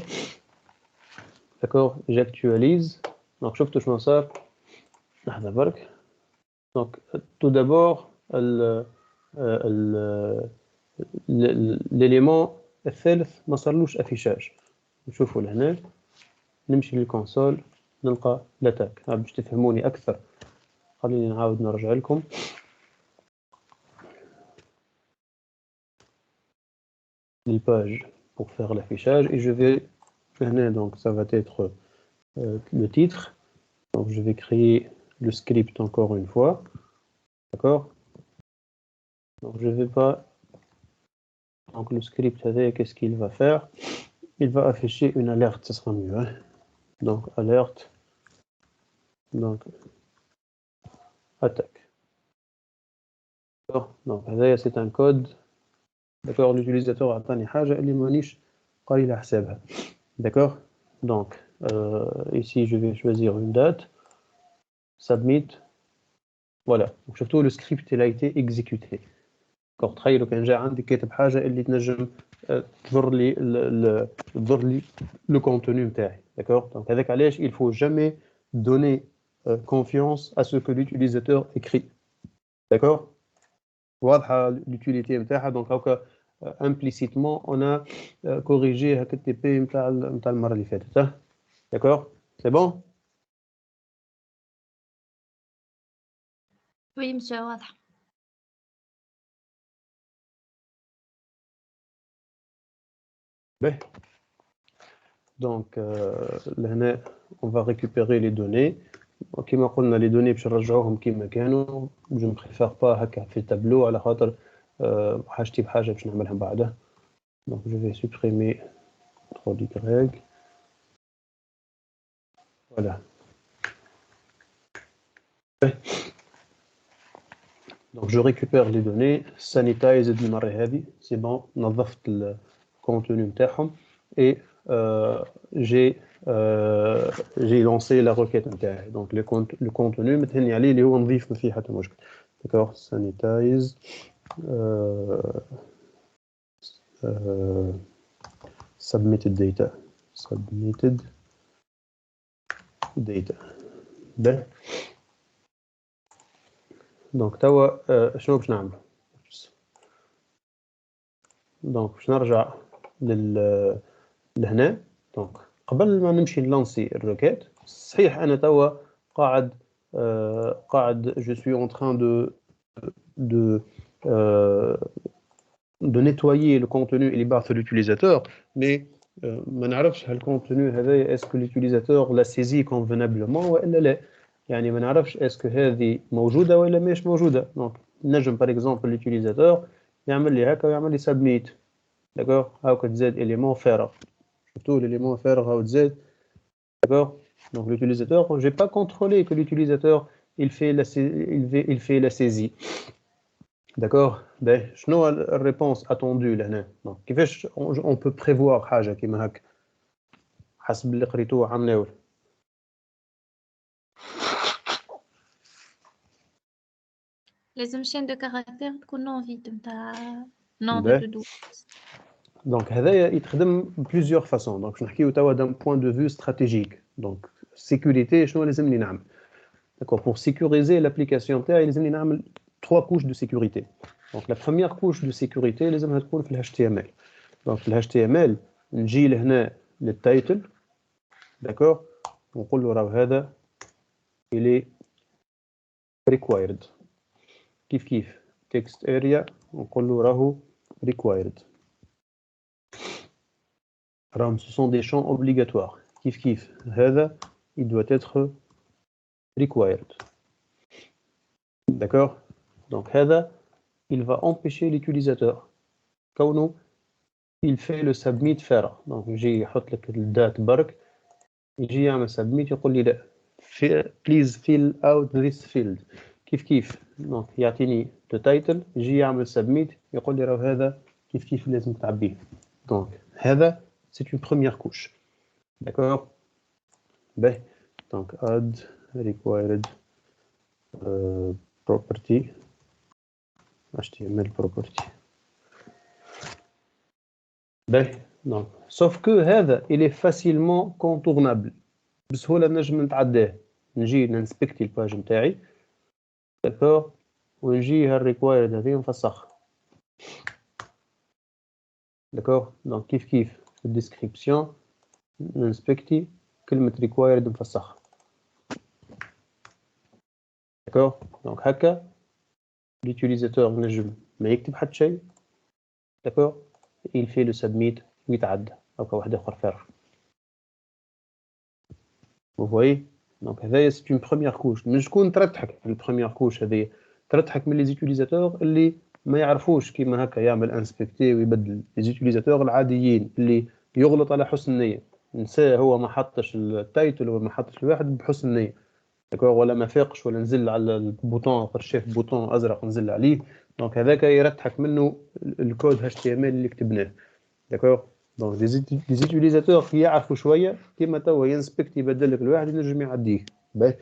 D'accord? J'actualise. Donc شفتوا شنو صار؟ لحظة برك. Donc tout d'abord l'élément الثالث ما صارلوش affichage. نشوفوا لهنا نمشي للكونسول نلقى لاتاك. باش تفهموني أكثر خليني نعاود نرجع لكم. Les pages pour faire l'affichage et je vais donc ça va être le titre. Donc je vais créer le script encore une fois. D'accord? Donc je vais pas. Donc le script qu'est-ce qu'il va faire? Il va afficher une alerte, ça sera mieux. Hein? Donc alerte. Donc attaque. D'accord? Donc c'est un code. D'accord? L'utilisateur a tani haja اللي مانيش قايل حسابها. D'accord? Donc ici je vais choisir une date. Submit. Voilà. Donc شفتوا le script il a été exécuté. D'accord? تخيلوا كان جا عندي كاتب حاجه اللي تنجم تضر لي le contenu نتاعي. D'accord? Donc avec علاش il faut jamais donner confiance à ce que l'utilisateur écrit. D'accord? واضحه l'utilité نتاعها. Donc هكا implicitement on a corrigé هكا التي بي نتاع المره اللي فاتت. D'accord? C'est bon? Oui, monsieur, واضح. Ben. Donc là, on va récupérer les données. كما قلنا les données باش نرجعوهم كما كانوا. Je ne préfère pas هكا في tableau على خاطر حاجتي بحاجه باش نعملها بعدها. Donc je vais supprimer 3Y. Voilà. Donc je récupère les données, sanitized المرة هذه, c'est bon, نظفت le contenu نتاعهم et j'ai lancé la requête نتاعي. Donc le contenu متهني عليه اللي هو نظيف ما فيه حتى مشكل. D'accord, sanitize submitted data. Ben. دونك توا شنو باش نعمل؟ دونك باش نرجع لهنا. دونك قبل ما نمشي نلانسي الروكيت صحيح انا توا قاعد جو سوي اون تران دو نيتوايي لو كونتوني اللي بعثه لوتيليزاتور مي ما نعرفش هالكونتوني هذايا اسكو لوتيليزاتور لا سيزي كونفينابلمون ولا لا. يعني ما نعرفش اسكو هذه موجوده ولا مش موجوده. دونك نجم باغ اكزومبل لوتيليزاتور يعمل لي هكا ويعمل لي سبميت. داكور هاكا تزاد اليمون فارغ. شفتوا الاليمون فارغ هاو تزاد. داكور دونك l'utilisateur j'ai pas contrôlé que l'utilisateur il fait la saisie. D'accord. Ben شنو الريبونس اتوندو لهنا؟ دونك كيفاش on peut prévoir حاجه كيما هكا حسب اللي قريتوه عن ناول؟ لازم chaîne de caractères تكون non vide نتاع nombre de doubles. Donc هذايا يتخدم بليزيور فاسون. دونك نحكيو توا d'un point de vue stratégique. Donc sécurité شنو لازمني نعمل؟ D'accord, pour sécuriser l'application تاعي لازمني نعمل 3 couches de sécurité. Donc la première couche de sécurité لازمها تكون في HTML. Donc في HTML نجي لهنا للتايتل. D'accord, ونقول له راه هذا il est required. كيف text area ونقول له راهو required. Ce sont des champs obligatoires. Kif kif. هذا, il doit être required. D'accord? Donc هذا, il va empêcher l'utilisateur. كونه il fait le submit فارغ. Donc يجي يحط لك الدات برك, يجي يعمل submit يقول لي لا. Please fill out this field. كيف كيف. Donc يعطيني le title, يجي يعمل submit يقول لي راهو هذا كيف كيف لازم تعبيه. Donc هذا c'est une première couche. D'accord? Ben, donc add required property, HTML property. Ben, donc, sauf que هذا il est facilement contournable. بسهولة نجم نتعداه. نجي ننسبكتي الباج نتاعي. D'accord? ونجي هالrequired هذه نفسخ. D'accord? Donc كيف كيف في الديسكريبسيون ننسبكتي كلمة required نفسخ. D'accord? Donc هكا l'utilisateur نجم ما يكتب حتى شيء. D'accord? Il fait le submit ويتعدى هكا واحد آخر فارغ. Vous voyez? Donc هذايا c'est une première couche. من شكون ترتحك في البريمير كوش هذه؟ ترتحك من les utilisateurs اللي ما يعرفوش كيما هكا يعمل انسبكتي ويبدل. les utilisateurs العاديين اللي يغلط على حسن النية. نسى هو ما حطش التايتل ولا ما حطش الواحد بحسن النية. داكور ولا ما فاقش ولا نزل على البوطون شاف بوطون ازرق نزل عليه. دونك هذاك يرتحك منه الكود HTML اللي كتبناه. داكور دونك دي زيتيليزاتور كي يعرفوا شويه كيما توا ينسبكت يبدل لك الواحد ينجم يعديه. باهي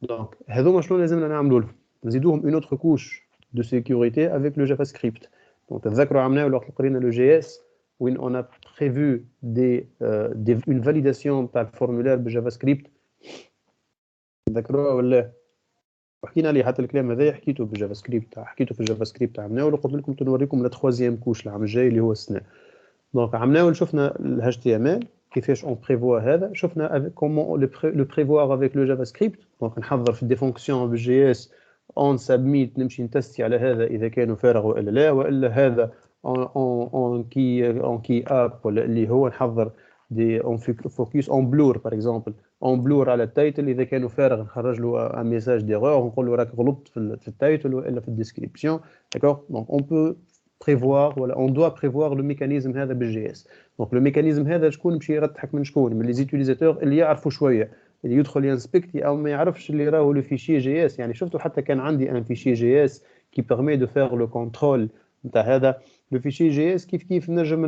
دونك هذوما شنو لازمنا نعملوا لهم؟ نزيدوهم اون اوتر كوش دو سيكوريتي افيك لو جافا سكريبت. دونك تذكروا عملناه وقت قرينا لو جي اس وين اون ا بريفو دي اون فاليداسيون تاع الفورمولير بالجافا سكريبت. تذكروها ولا حكينا عليه حتى الكلام هذا حكيته بالجافا سكريبت حكيته في الجافا سكريبت عملناه وقلت لكم تنوريكم لا تخوازيام كوش العام الجاي اللي هو السنه. دونك عملناه شفنا ال HTML كيفاش اون بريفوا هذا شفنا كومون لو بريفوار افيك لو جافا سكريبت. دونك نحضر في دي فونكسيون بالجي اس اون سبميت نمشي نتستي على هذا اذا كانوا فارغ والا لا والا هذا اون كي اب ولا اللي هو نحضر دي اون فوكس اون بلور باغ اكزومبل اون بلور على التايتل اذا كانوا فارغ نخرج له ان ميساج ديغور ونقول له راك غلطت في التايتل والا في الديسكريبسيون. داكور دونك اون بو prévoir ولا on doit prévoir le mécanisme هذا بالجي اس. دونك لو ميكانيزم هذا شكون باش يرتحك من شكون؟ من لي زيتيليزاتور اللي يعرفوا شويه اللي يدخل ينسبكت او ما يعرفش اللي راهو لو فيشي جي اس. يعني شفتوا حتى كان عندي ان فيشي جي اس كي بيرمي دو فير لو كونترول نتاع هذا لو فيشي جي اس كيف كيف نجم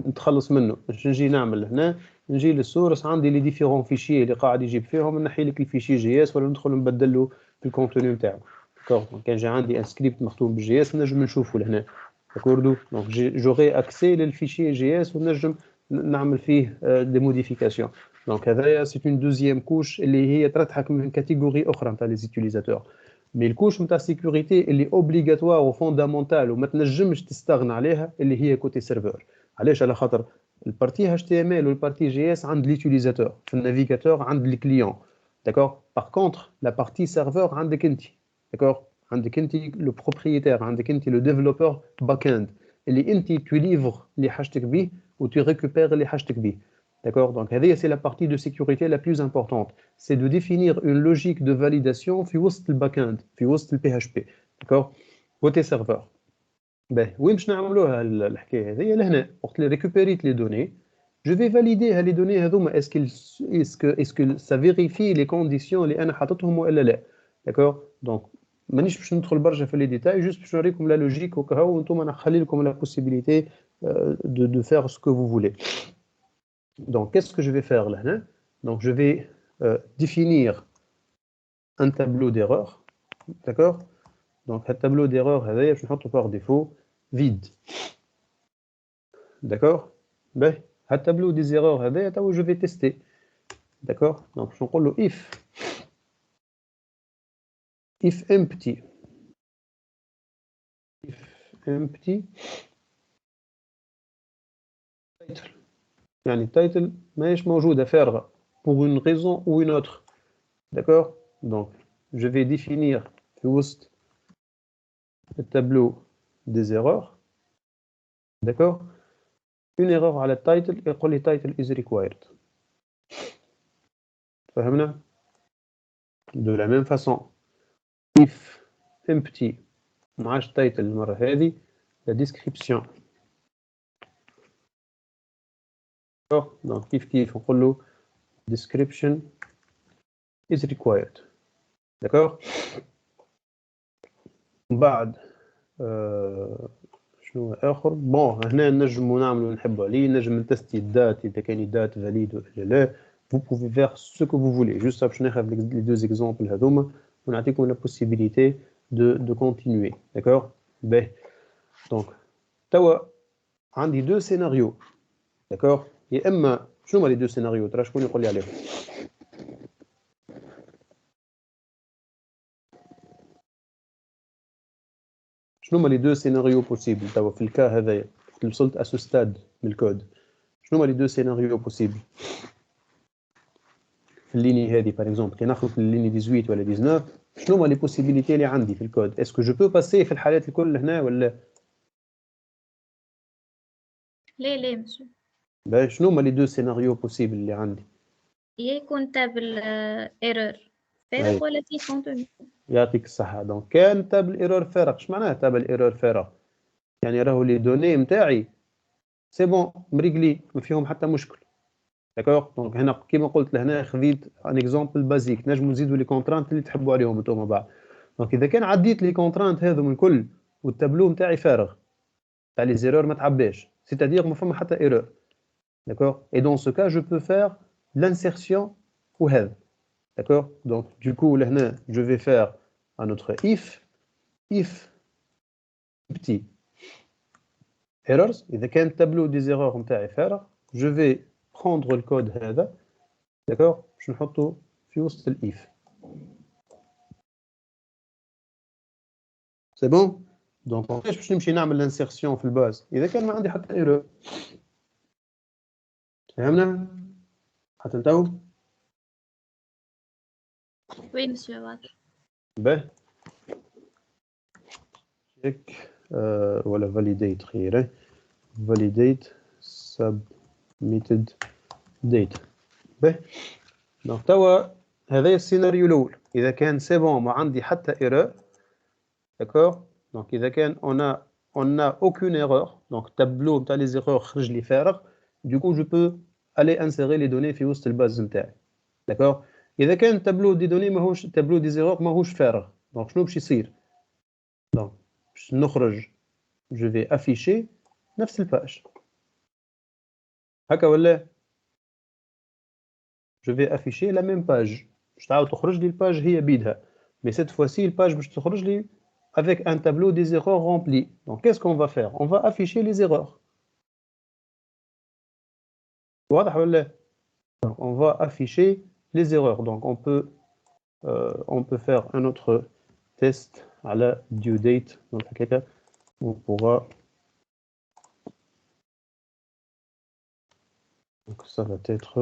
نتخلص منه. باش نجي نعمل هنا نجي للسورس عندي لي ديفيرون فيشي اللي قاعد يجيب فيهم نحي لك الفيشي جي اس ولا ندخل نبدل له الكونتوني نتاعو. كان جا عندي ان سكريبت مختوم بالجي اس نجم نشوفه لهنا. داكوردو دونك جوغي اكسي للفيشي جي اس ونجم نعمل فيه دي موديفيكاسيون. دونك هذايا سي اون دوزيام كوش اللي هي ترتحك من كاتيجوري اخرى نتاع لي زيتيليزاتور. مي الكوش نتاع سيكوريتي اللي اوبليغاتوار وفوندامونتال وما تنجمش تستغنى عليها اللي هي كوتي سيرفور. علاش؟ على خاطر البارتي HTML والبارتي جي اس عند ليوتيليزاتور في النافيغاتور عند الكليون. داكور باغ كونتر لا بارتي سيرفور عندك انت. داكور عندك انت لو بروبريتير عندك انت لو ديفلوبور باك اند اللي انت تليفر اللي حاجتك به وتي ريكوبير اللي حاجتك به. D'accord? Donc, c'est la partie de sécurité la plus importante. C'est de définir une logique de validation في وسط le backend, في وسط le PHP. D'accord? Côté serveur. Ben, oui, باش نعملوها الحكايه هذه لهنا وقت اللي ريكوبيريت لي دوني je vais valider les données هذوما est-ce que ça vérifie les conditions اللي انا حاططهم ولا لا. D'accord? Donc مانيش باش ندخل برشا في لي ديتاي جوست باش نوريكم لا لوجيك وكا وانتم نخلي لكم لا possibilité de faire ce que vous voulez. Donc, qu'est-ce que je vais faire là? Donc, je vais définir un tableau d'erreur. D'accord? Donc, un tableau d'erreur, je vais mettre par défaut vide. D'accord? Ben, un tableau des erreurs, je vais tester. D'accord? Donc, je vais dire if empty. If empty. يعني التايتل ماهيش موجودة فارغة pour une raison ou une autre. D'accord? Donc, je vais définir في وسط التابلو des erreurs. D'accord? Une erreur على التايتل يقول لي title is required. فهمنا؟ De la même façon, if empty معاش title المرة هذه la description. D'accord? Donc كيف نقول له description is required. D'accord? بعد شنو آخر؟ بون هنا نجمو نعملو نحبو عليه نجم نتستي الدات إذا كان دات فاليد ولا لا. Vous pouvez faire ce que vous voulez. Juste باش ناخذ les deux exemples هذوما ونعطيكم la possibilité de continuer. D'accord? باهي. Donc توا عندي deux scénarios. D'accord? يا إما شنو هما les deux scénarios؟ ترى شكون يقول لي عليهم؟ شنو هما لي دو سيناريو بوسيبل توا في الكا هذايا اللي وصلت اسو ستاد من الكود؟ شنو هما لي دو سيناريو بوسيبل في الليني هذه باغ اكزومبل كي نخلط الليني 18 ولا 19 شنو هما لي بوسيبيليتي اللي عندي في الكود؟ اسكو جو بو باسي في الحالات الكل هنا ولا لا مسيو باهي؟ شنو هما لي دو سيناريو بوسيبل اللي عندي؟ يكون تابل ايرور فارغ ولا في كونتوني. يعطيك الصحة. دونك كان تابل ايرور فارغ. اش معناها تابل ايرور فارغ؟ يعني راهو لي دوني نتاعي سي بون مريقلي ما فيهم حتى مشكل. داكوغ؟ دونك هنا كيما قلت لهنا خذيت ان اكزومبل بازيك نجمو نزيدو لي كونترانت اللي تحبوا عليهم انتوما بعد. دونك اذا كان عديت لي كونترانت هذو من الكل والتابلو نتاعي فارغ تاع لي زيرور ما تعباش سيتادير ما فما حتى ايرور. داكوغ؟ اي دون سو كا جو بو فير لانسيرسيون وهذا. داكوغ؟ دونك دوكو لهنا جو في فير ان اوتر if petit errors. إذا كان التابلو دي زيرور نتاعي فارغ je vais prendre الكود هذا داكوغ باش نحطو في وسط الاف. سي بون؟ دونك كيفاش باش نمشي نعمل لانسيرسيون في الباز إذا كان ما عندي حتى ايرور؟ فهمنا؟ حتى نتاو؟ وي مسيو واضح. باهي. check ولا validate خير validate submitted date. باهي. دونك توا هذا السيناريو الاول اذا كان سي بون ما عندي حتى ايرور. داكوغ؟ دونك اذا كان on a aucune erreur دونك التابلو نتاع لي زيرور خرج لي فارغ دوكو جو بو aller insérer les données في وسط الباز نتاعي. داكوغ؟ اذا كان التابلو دي دوني ماهوش التابلو دي زيرور ماهوش فارغ دونك شنو باش يصير؟ دونك باش نخرج جو في افيشي نفس الباج هكا ولا je vais afficher la même page. باش تعاود تخرج لي الباج هي بيدها mais cette fois-ci الباج باش تخرج لي avec un tableau des erreurs rempli. Donc qu'est-ce qu'on va faire? On va afficher les erreurs. واضح ولا؟ Donc on va afficher les erreurs. Donc on peut faire un autre test à la due date. Donc on pourra donc ça va être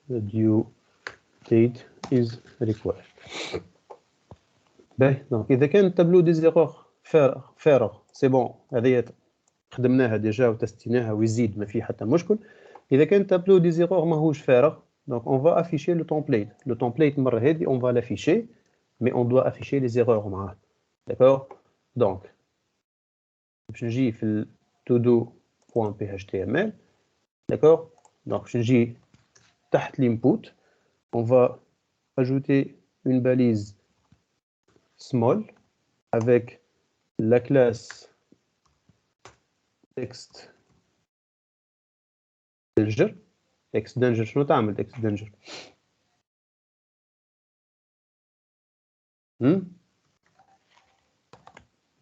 the due date is required. باهي. دونك اذا كان التابلو دي زيرور فارغ سي بون هذه خدمناها ديجا وتستيناها ويزيد ما فيه حتى مشكل. اذا كان التابلو دي زيرور ماهوش فارغ دونك اون فا افيشي لو تومبليت المره هذه اون فا لافيشي مي اون دوا افيشي لي زيرور معاه. داكوغ؟ دونك باش نجي في todo.phhtml. داكوغ؟ دونك باش نجي تحت l'input on va ajouter une balise small avec la classe text danger. شنو تعمل text danger؟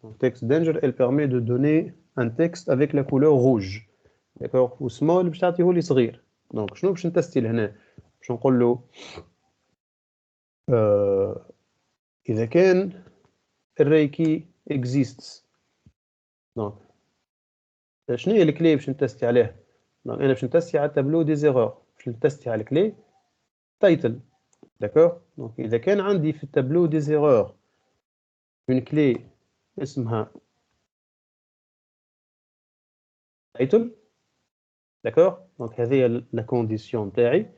Donc, text danger elle permet de donner un texte avec la couleur rouge. D'accord? و small باش تعطيه لي صغير. دونك شنو باش نتستي لهنا؟ باش نقول له إذا كان array key exists دونك شنو هي الكلي باش نتستي عليه؟ دونك انا باش نتستي على التابلو دي زيرور باش نتستي على الكلي تايتل. داكوغ؟ دونك اذا كان عندي في التابلو دي زيرور اون كلي اسمها title. D'accord? Donc, هذه la condition تاعي.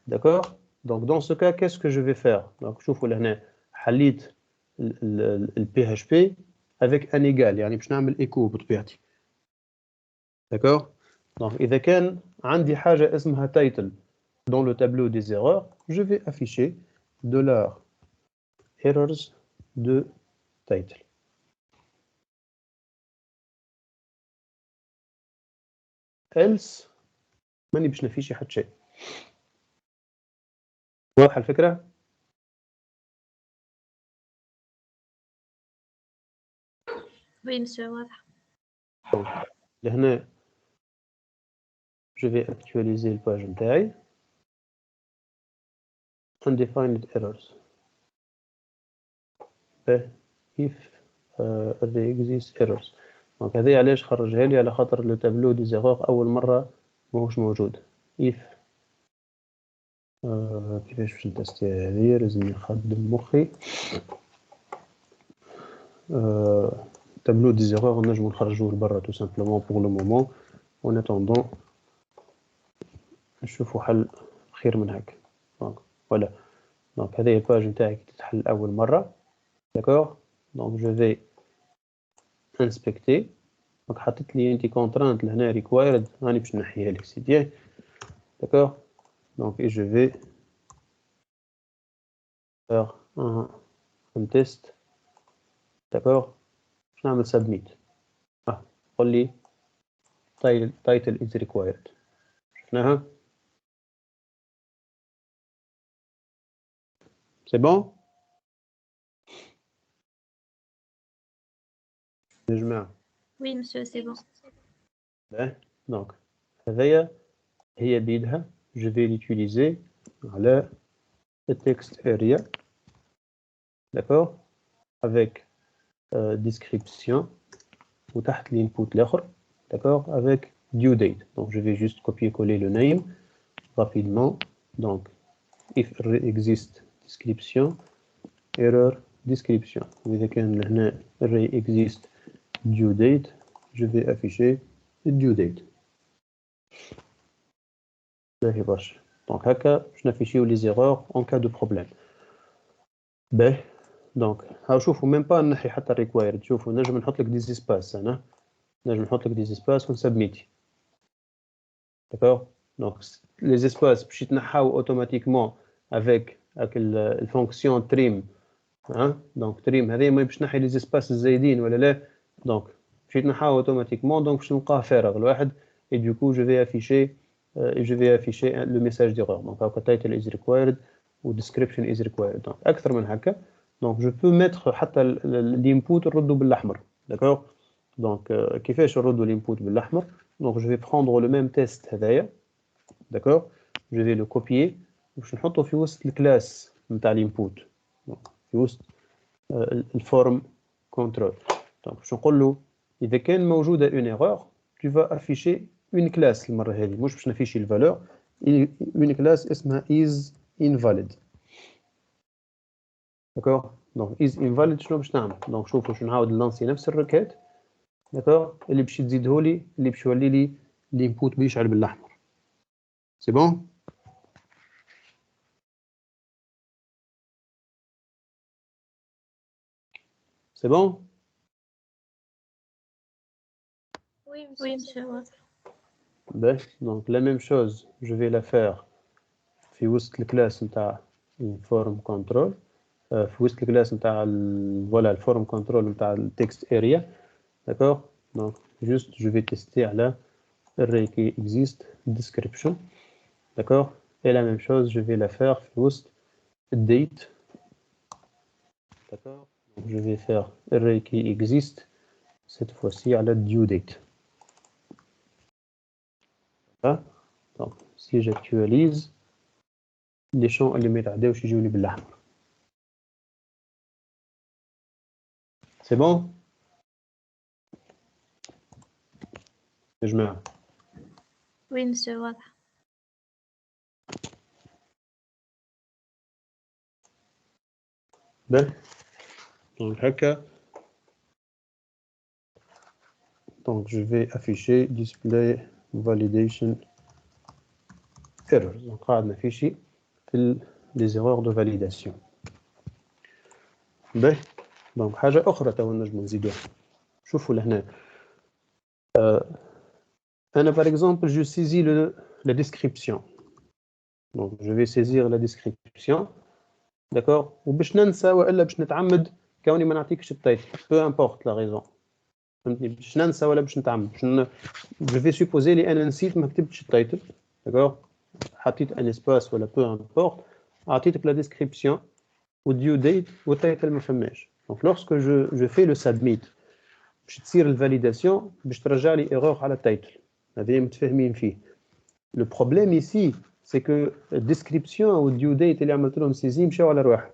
D'accord? Donc, dans ce cas, qu'est-ce que je vais faire? Donc, شوفوا لهنا حليت ال PHP avec un égal. يعني باش نعمل écho بطبيعتي. D'accord? Donc, إذا كان عندي حاجة اسمها title dans le tableau des erreurs, je vais afficher $errors de title. else ماني باش نفيشي حتى شيء. واضحة الفكرة؟ وي مسيو واضح. Donc, لهنا je vais actualiser le page نتاعي. Undefined errors. If there exist errors. Donc هذه علاش خرجها لي على خاطر لو تابلو دي زيغور أول مرة ماهوش موجود. if كيفاش باش نتستيها هذه لازم نخدم مخي. تابلو دي زيغور نجمو نخرجوه لبرا tout simplement pour le moment. En attendant نشوفوا حل خير من هكا. donc voilà. donc هذه الباج نتاعي كي تتحل أول مرة. d'accord. donc je vais inspecter. donc حطيت لي انت contrainte لهنا required راني باش نحيها لك سي بيان. d'accord. donc et je vais faire un test. d'accord. باش نعمل submit. قول لي title is required. شفناها. c'est bon يا جماعة. وي مسيو سي بون. donc هذايا هي بيدها. je vais l'utiliser على le text area. d'accord. avec description وتحت l'input الآخر. d'accord. avec due date. donc je vais juste copier-coller le name rapidement. donc if exist description error description. وإذا كان هنا array exist due date je vais afficher due date. باهي برشا. donc هكا باش نافيشيو les erreurs en cas de problème. باهي. donc هاو شوفوا même pas نحي حتى required. شوفوا نجم نحط لك دي سباس. انا نجم نحط لك دي سباس ونسبميتي. d'accord. donc les espaces باش يتنحاو اوتوماتيكمون avec الفونكسيون trim. donc trim هذه ما باش نحي لي سباس الزايدين ولا لا. donc باش يتنحاو اوتوماتيكمون. donc باش نلقاه فارغ الواحد. et du coup je vais afficher le message d'erreur. donc هاكا title is required و description is required. donc اكثر من هكا. donc je peux mettre حتى l'input نردو بالاحمر. d'accord. donc كيفاش نردو l'input بالاحمر. donc je vais prendre le même test هذايا. d'accord. je vais le copier باش نحطه في وسط الكلاس نتاع l'input. في وسط الفورم كنترول. donc باش نقول له اذا كان موجوده une erreur tu vas afficher une classe المره هذه. مش باش نافيشي الفالور. une classe اسمها is invalid. d'accord. donc is invalid شنو باش نعمل. donc شوفوا باش نعاود نلانسي نفس الركات. d'accord. اللي باش تزيدهولي اللي باش يولي لي الانبوت بيشعل بالاحمر. سي بون. c'est bon. وي مسيو واضح. ben, donc la même chose je vais la faire في وسط الكلاس نتاع الفورم كنترول. في وسط الكلاس نتاع voilà الفورم كنترول نتاع التكست اريا. d'accord. donc juste je vais tester على array qui existe description. d'accord. et la même chose je vais la faire في وسط date. d'accord. donc je vais faire array qui existe cette fois-ci على due date. voilà. donc si j'actualise les champs اللي ما يتعداوش يجيوني بالاحمر. c'est bon يا جماعه. وي مسيو واضح. ben donc هكا donc je vais afficher display validation errors. Donc قاعد نفيشي في les erreurs de validation. باهي دونك حاجة أخرى تو نجمو نزيدوها. شوفوا لهنا. أنا par exemple je saisis la description. Donc je vais saisir la description. D'accord. وباش ننسى وإلا باش نتعمد كوني ما نعطيكش التايتل. Peu importe la raison. فهمتني باش ننسى ولا باش نتعمد. Je vais supposer لي أنا نسيت ما كتبتش التايتل. D'accord. حطيت un espace ولا peu importe. أعطيتك la description و due date والتايتل ما فماش. Donc lorsque je fais le submit باش تصير الفاليداسيون باش ترجع لي ايرور على التايتل. هذا متفاهمين فيه. Le problème ici c'est que description ou due date اللي عملت لهم سيزي مشاو على رواحهم.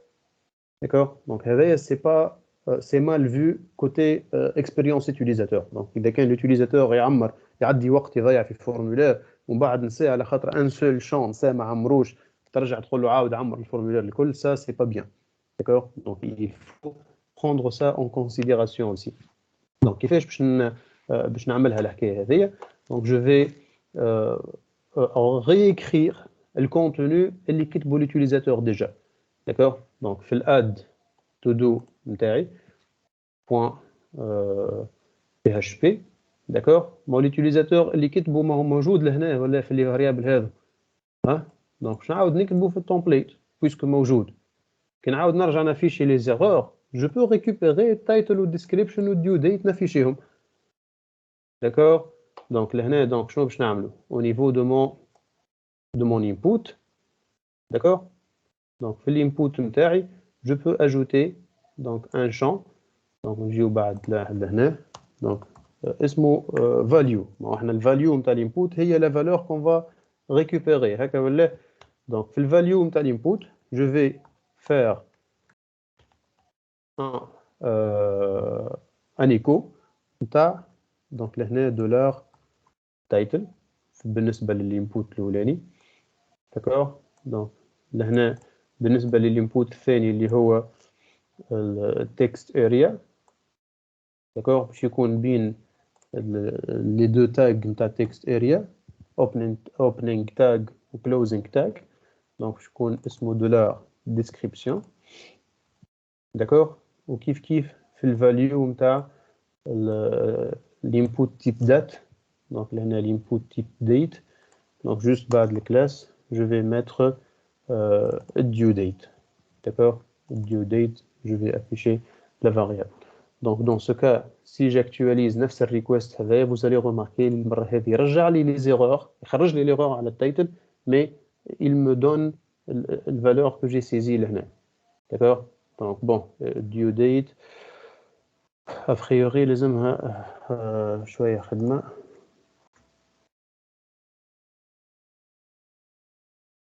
D'accord. Donc هذايا c'est mal vu côté expérience utilisateur. Donc إذا كان l'utilisateur يعدي وقت يضيع في فورمولير ومن بعد نسى على خاطر ان سول شون نسى ما عمروش ترجع تقول له عاود عمر الفورمولير الكل ça c'est pas bien. D'accord. Donc il faut prendre ça en considération aussi. Donc كيفاش باش نعملها الحكايه هذيا. Donc je vais réécrire le contenu اللي كتبه l'utilisateur déjà. D'accord. Donc في الاد to do نتاعي point php. D'accord. mon utilisateur اللي كتبه ما هو موجود لهنا ولا في لي فاريابل هذا. ها دونك باش نعاود نكتبه في التمبليت puisque موجود. كي نعاود نرجع نافيشي لي زيرور je peux récupérer title ou description ou due date نافيشيهم. D'accord. Donc لهنا donc شنو باش نعملو au niveau de mon input. D'accord. Donc في l'input نتاعي je peux ajouter donc un champ. Donc نجيو بعد لهنا donc اسمه value. ما احنا الفاليو نتاع l'input هي la valeur qu'on va récupérer هكا ولا. Donc في الفاليو نتاع l'input je vais faire un écho نتاع donc لهنا $. title بالنسبة للإنبوت الأولاني. d'accord. donc لهنا بالنسبة للإنبوت الثاني اللي هو text area. d'accord. باش يكون بين les deux tags نتاع text area opening tag و closing tag. donc باش يكون اسمه $description. d'accord. وكيف كيف في الفاليو نتاع l'input type date. donc là l'input type date. donc juste بعد la classe je vais mettre due date. d'accord. due date je vais afficher la variable. donc dans ce cas si j'actualise نفس الريكوست هذا vous allez remarquer المرة هذه يرجع لي les erreurs يخرج لي l'erreur على التايتل mais il me donne la valeur que j'ai saisie لهنا. d'accord. donc bon due date a priori لازمها شوية خدمة.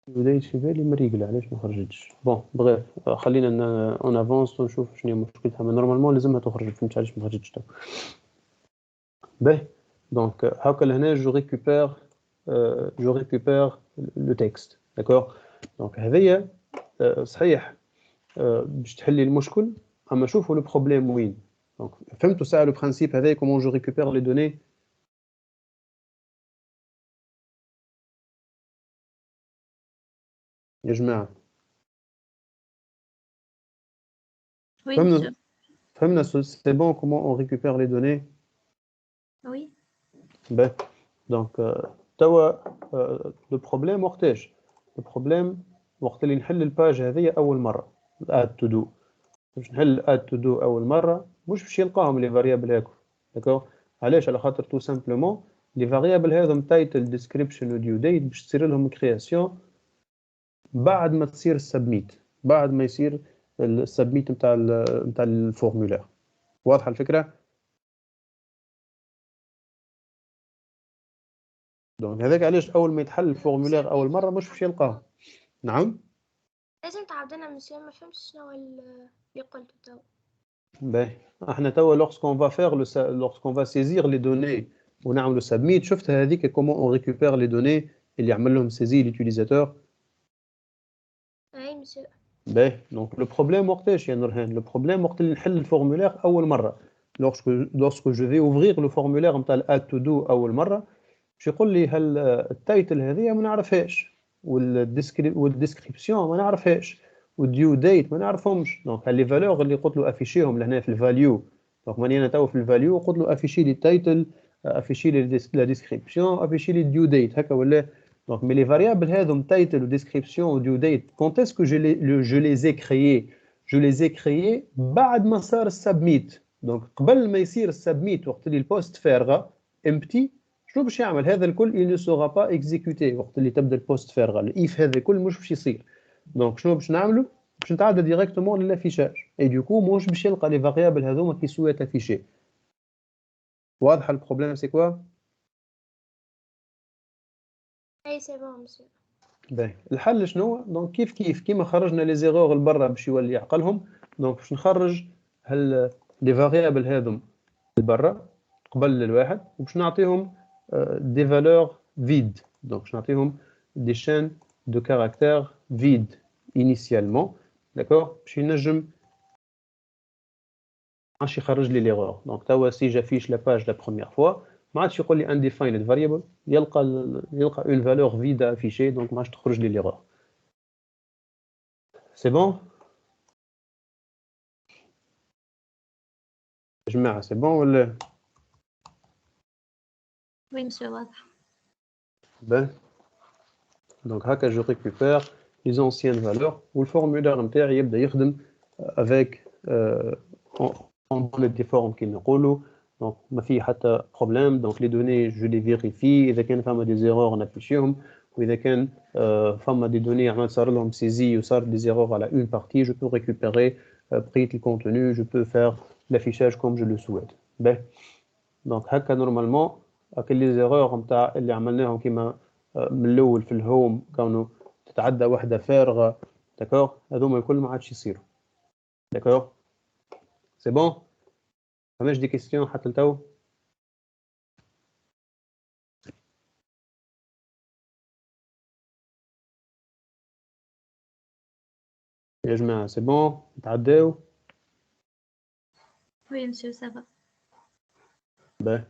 بداية في بالي مريقلة علاش ما خرجتش. بون بغيف خلينا اون افونس ونشوف شنو هي مشكلتها. من نورمالمون لازمها تخرج فهمت علاش ما خرجتش تو. باهي دونك هاكا لهنا جو ريكوبير لو تكست. داكور. دونك هذيا صحيح باش تحلي المشكل اما شوفوا لو بروبليم وين. دونك فهمتوا ساعه لو برانسيب هذايا كومون جو ريكوبير لي دوني. يا جماعه Oui, فهمنا c'est bon comment on récupère les données. oui. Ben, donc توا le problème وقتاش. le problème وقت اللي نحل الباج هذه اول مره add to do. باش نحل add to do اول مره مش باش يلقاهم لي فاريابل هاكو. داكور. علاش؟ على خاطر تو سامبلومون لي فاريابل هذم تايتل ديسكريبشن وديو ديت باش تصير لهم كرياسيون بعد ما تصير السبميت بعد ما يصير السبميت نتاع الفورمولير. واضحه الفكره؟ دونك هذاك علاش اول ما يتحل الفورمولير اول مره مش باش يلقاه. نعم لازم تعاودنا مسيو ما فهمتش شنو اللي قلته تو. باهي احنا توا lorsqu'on va saisir les données ونعملوا submit شفت هذيك comment on récupère les données اللي يعمل لهم سيزي ليوتيليزاتور. اي مسيو. باهي دونك لو بروبليم وقتاش يا نورهان؟ لو بروبليم وقت اللي نحل الفورمولير اول مره lorsque je vais ouvrir le formulaire نتاع add to do أول مرة باش يقول لي هل التايتل هذه ما نعرفهاش والديسكريبسيون ما نعرفهاش والديو ديت ما نعرفهمش. دونك لي فالور اللي قلت له افيشيهم لهنا في الفاليو. دونك ماني انا تو في الفاليو قلت له افيشي لي التايتل افيشي لي لا ديسكريبسيون افيشي لي الديو ديت هكا ولا. دونك مي لي فاريابل هذوم تايتل وديسكريبسيون وديو ديت كونت اسكو جو لي اي كريي جو لي اي كريي بعد ما صار السبميت. دونك قبل ما يصير السبميت وقت اللي البوست فارغه امبتي شنو باش يعمل هذا الكل il ne sera pas exécuté وقت اللي تبدا البوست فارغه الايف هذا الكل مش باش يصير. دونك شنو باش نعملوا باش نتعدى ديريكتومون للافيشاج اي دوكو مش باش يلقى لي فاريابل هذوما كي سويت افيشي. واضح البروبليم سي كوا؟ اي سي بون مسيو. باهي الحل شنو؟ دونك كيف كيما خرجنا لي زيرور لبرا باش يولي يعقلهم. دونك باش نخرج هل لي فاريابل هذوم لبرا قبل الواحد وباش نعطيهم des valeurs vides. Donc, je vais des chaînes de caractères vides initialement. D'accord? Puis, je vais changer l'erreur. Donc, si j'affiche la page la première fois, je vais undefined variable. Il y a une valeur vide à afficher. Donc, je vais changer l'erreur. C'est bon? C'est bon ou le... Oui, monsieur, واضح. Ben, donc هكا je récupère les anciennes valeurs والformulaire نتاعي يبدا يخدم avec en bonne des formes كي نقولوا. donc ما فيه حتى problème. donc les données je les vérifie اذا كان فما des erreurs نافيشيهم واذا كان فما des données عمل صار لهم saisie وصار des erreurs على une partie je peux récupérer بقية le contenu je peux faire l'affichage comme je le souhaite. ben donc هكا normalement اكل لي زيرور نتاع اللي عملناهم كيما من الاول في الهوم كانوا تتعدى وحده فارغه. داكور هذوما الكل ما عادش يصيروا. داكور سي بون. فماش دي كيستيون حتى لتو؟ يا جماعه سي بون نتعداو؟ Oui, monsieur, ça va. باهي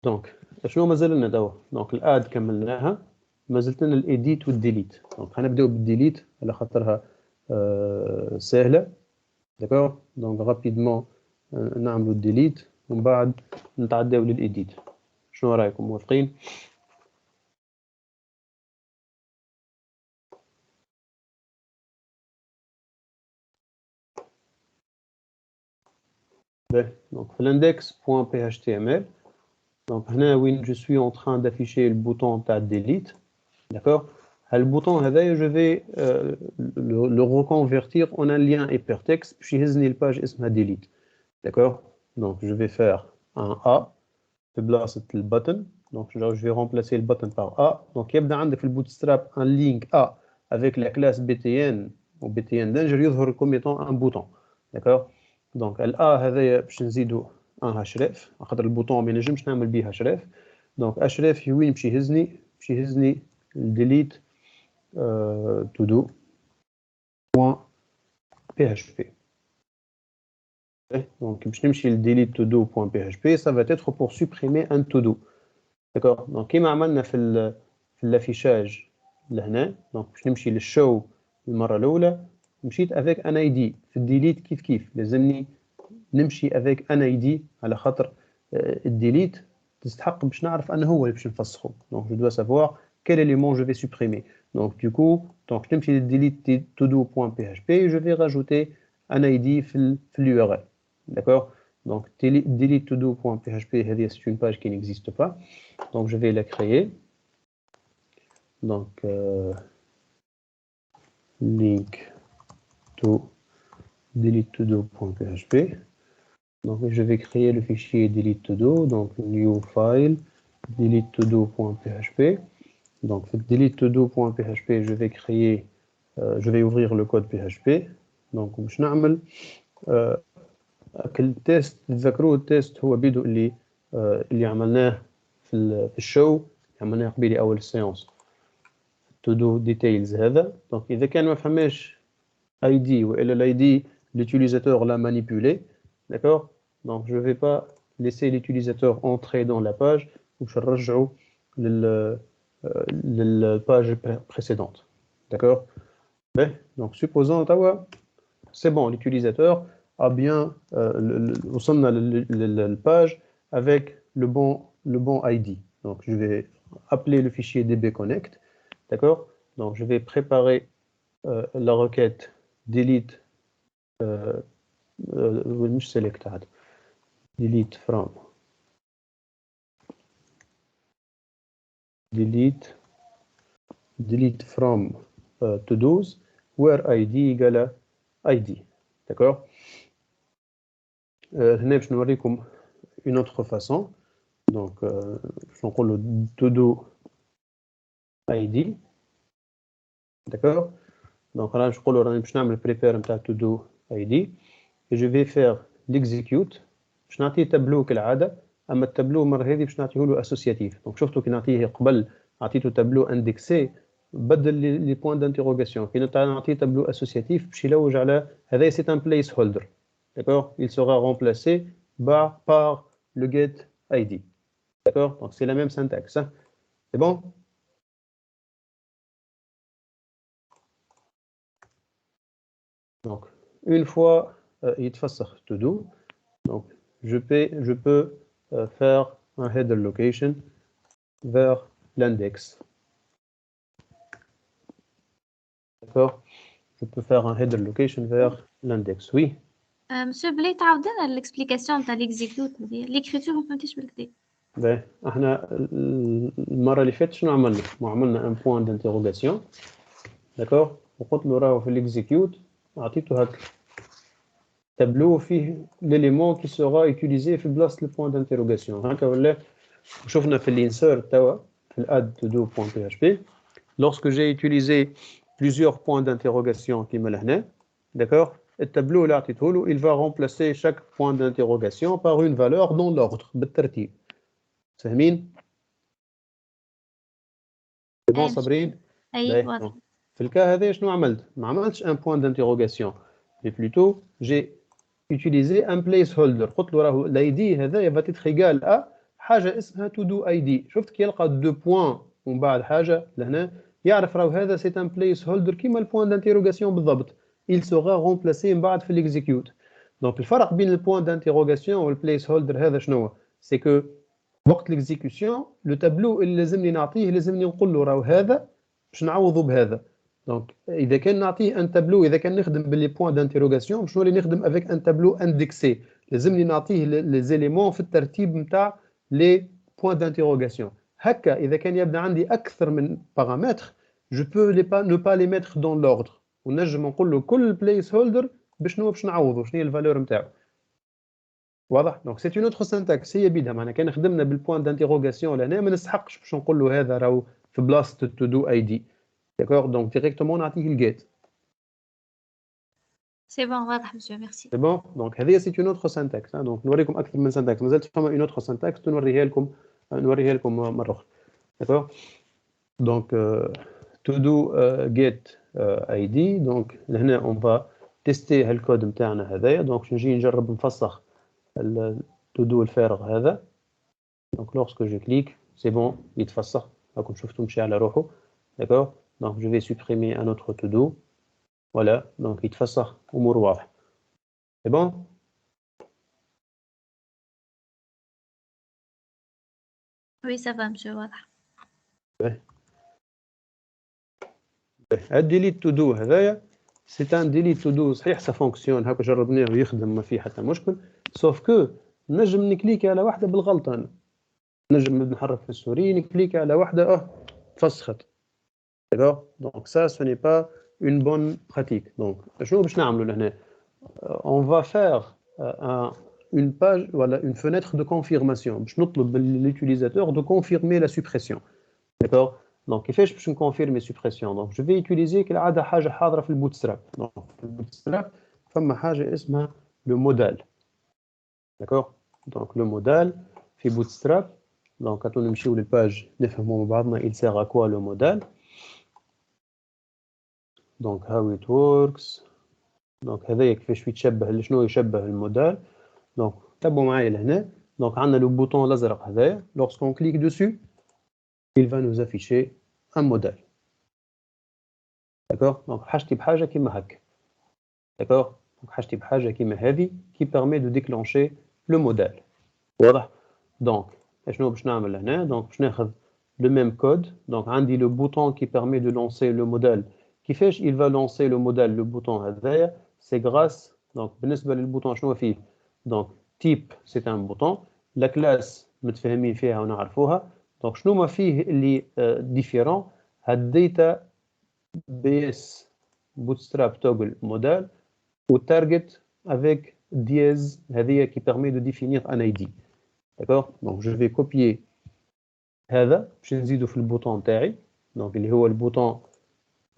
دونك شنو مازال لنا توا؟ دونك الاد كملناها مازلت لنا الايديت والديليت. دونك غنبداو بالديليت على خاطرها سهله. داكور دونك رابيدمون نعملوا الديليت ومن بعد نتعداو للايديت. شنو رايكم موافقين؟ donc l'index.html. donc هنا وين je suis en train d'afficher le bouton تاع delete. d'accord le bouton هذايا je vais le reconvertir en un lien hypertexte باش يهزني الباج اسمها delete. d'accord donc je vais faire un A في بلاصة البutton. donc je vais remplacer le button par A. donc يبدا عندك في البوتستراب un link A avec la classe btn و btn danger يظهر comme étant un bouton. d'accord دونك الA هذايا باش نزيدو ان هاشريف خاطر البوطون ما نجمش نعمل بيه هاشريف. دونك هاشريف وين باش يهزني؟ باش يهزني delete to do .php. donc باش نمشي ل delete to do .php ça va être pour supprimer un to do. d'accord donc كيما عملنا في الافيشاج لهنا. دونك باش نمشي للشو المره الاولى مشيت avec un id. في الديليت كيف لازمني نمشي avec un id على خاطر الديليت تستحق باش نعرف أنا هو اللي باش نفسخه. donc je dois savoir quel élément je vais supprimer. donc du coup donc je نمشي delete todo.php et je vais rajouter un id في l'URL. d'accord donc delete todo.php هذه c'est une page qui n'existe pas. donc je vais la créer. donc link to delete todo.php. donc je vais créer le fichier delete todo. donc new file delete todo.php. donc delete todo.php je vais créer je vais ouvrir le code PHP. donc باش نعمل التيست. تذكروا التيست هو بدو اللي عملناه في الشو عملناه قبيله اول سيونس todo details هذا. donc اذا كان ما فهماش اي دي والا الاي دي l'utilisateur l'a manipulé. d'accord donc je ne vais pas laisser l'utilisateur entrer dans la page ou je rejoue la page précédente. D'accord? Donc supposons, c'est bon, l'utilisateur a bien وصلنا la page avec le bon ID. Donc je vais appeler le fichier dbconnect. D'accord? Donc je vais préparer la requête delete مش select عاد delete from to-dos where id égale id. D'accord? هنا باش نوريكم une autre façon. Donc باش نقولوا to-do id. D'accord? Donc là je نقولوا راني باش نعمل prepare نتاع to-do id et je vais faire l'execute. باش نعطيه تابلو كالعاده، اما التابلو المره هذه باش نعطيه له اسوسياتيف. دونك شفتوا كي نعطيه قبل عطيته تابلو اندكسي بدل لي بوين دانتيروغاسيون، كي نعطيه تابلو اسوسياتيف باش يلوج على هذا سي ان بليس هولدر. D'accord? Il sera remplacé par le get id. D'accord? Donc c'est la même syntaxe. Hein? C'est bon? Donc une fois يتفسخ to do, donc je peux faire un header location vers l'index. D'accord? Je peux faire un header location vers l'index. Oui. Monsieur Blay, تعاودنا l'explication تاع l'execute l'écriture ما فهمتيش بالكدا. Ben, احنا المره اللي فاتت شنو عملنا؟ عملنا un point d'interrogation. D'accord? وقلت له راهو في l'execute عطيته هكا تابلو فيه l'élément qui sera utilisé في بلاصه البوان d'interrogation. هكا ولا شفنا في الانسert توا في الاد todo.php lorsque j'ai utilisé plusieurs points d'interrogation كيما لهنا. D'accord? Le tableau اللي عطيته له il va remplacer chaque point d'interrogation par une valeur dans l'ordre بالترتيب. فاهمين؟ C'est bon صابرين؟ أي واضح. في الكا هذا شنو عملت؟ ما عملتش un point d'interrogation mais plutôt j'ai utilisé un placeholder. قلت له راهو الايدي هذا va être égal à حاجه اسمها to do id. شفت كي يلقى دو بوين ومن بعد حاجه لهنا يعرف راهو هذا c'est un placeholder كيما البوان d'interrogation بالضبط. Il sera remplacé من بعد في l'execute. Donc الفرق بين البوان d'interrogation والplaceholder هذا شنو؟ c'est que وقت l'exécution le tableau اللي لازمني نعطيه لازمني نقول له راهو هذا باش نعوضه بهذا. دونك اذا كان نعطيه ان تابلو، اذا كان نخدم باللي بوين دانتيروغاسيون باش نولي نخدم افيك ان تابلو اندكسي، لازمني نعطيه لي زيليمون في الترتيب نتاع لي بوين دانتيروغاسيون. هكا اذا كان يبدا عندي اكثر من بارامتر جو بو نو با لي ميتر دون لوردر، ونجم نقول له كل بليس هولدر باش نعوضه شنو هي الفالور نتاعو. واضح؟ دونك سي اون اوتر سانتاكس هي بيدها. معناها كان خدمنا بالبوين دانتيروغاسيون لهنا ما نستحقش باش نقول له هذا راهو في بلاصه تو دو اي دي. D'accord? Donc directement نعطيه الجيت. C'est bon, واضح monsieur, merci. C'est bon? Donc هذه c'est une autre syntaxe. Donc نوريكم أكثر من syntaxe. مازالت فما une autre syntaxe نوريها لكم مرة أخرى. D'accord? Donc to do get id. Donc هنا on va tester هالكود نتاعنا هذايا. Donc نجي نجرب نفسخ to do الفارغ هذا. Donc lorsque je clique, c'est bon, يتفسخ. راكم شفتوا مشي على روحه. D'accord? Donc je vais supprimer un autre to do. Voilà, donc يتفسخ أمور واضحة. C'est bon? Oui, ça va monsieur, واضح. الديليت تو دو هذايا سي ان ديليت تو دو صحيح سا فونكسيون هكا جربناه ويخدم ما فيه حتى مشكل، سوف كو نجم نكليكي على واحدة بالغلطة. أنا نجم نحرك في السوري نكليكي على واحدة تفسخت. D'accord? Donc ça, ce n'est pas une bonne pratique. Donc, شنو باش نعملوا لهنا؟ On va faire une page, voilà, une fenêtre de confirmation. باش نطلب l'utilisateur de confirmer la suppression. D'accord? Donc كيفاش باش نكونفيرمي suppression؟ Donc je vais utiliser كالعادة حاجة حاضرة في البوتستراب. Donc في البوتستراب فما حاجة اسمها le modal. D'accord? Donc le modal في bootstrap. Donc quand نمشيو للباج نفهموا مع بعضنا il sert à quoi le modal. Donc how it works. Donc هذايا كيفاش يتشبه شنو يشبه المودال. Donc تابعوا معايا لهنا. دونك عندنا لو بوطون الازرق هذايا. Lorsqu'on clique dessus, il va nous afficher un modèle. D'accord? Donc حاجتي بحاجة كيما هكا. D'accord? Donc حاجتي بحاجة كيما هذه qui permet de déclencher le modèle. واضح؟ Donc شنو باش نعمل لهنا؟ Donc باش ناخذ le même code. Donc عندي le bouton qui permet de lancer le modèle. كيفاش il va lancer le modèle le bouton هذايا؟ C'est grâce donc بالنسبة للبوطون شنو فيه؟ Donc type c'est un bouton. La classe متفاهمين فيها ونعرفوها. Donc شنو ما فيه اللي différent؟ هاد data base bootstrap toggle modèle ou target avec dièse هذه qui permet de définir un ID. D'accord? Donc je vais copier هذا باش نزيدو في البوطون تاعي. Donc اللي هو البوطون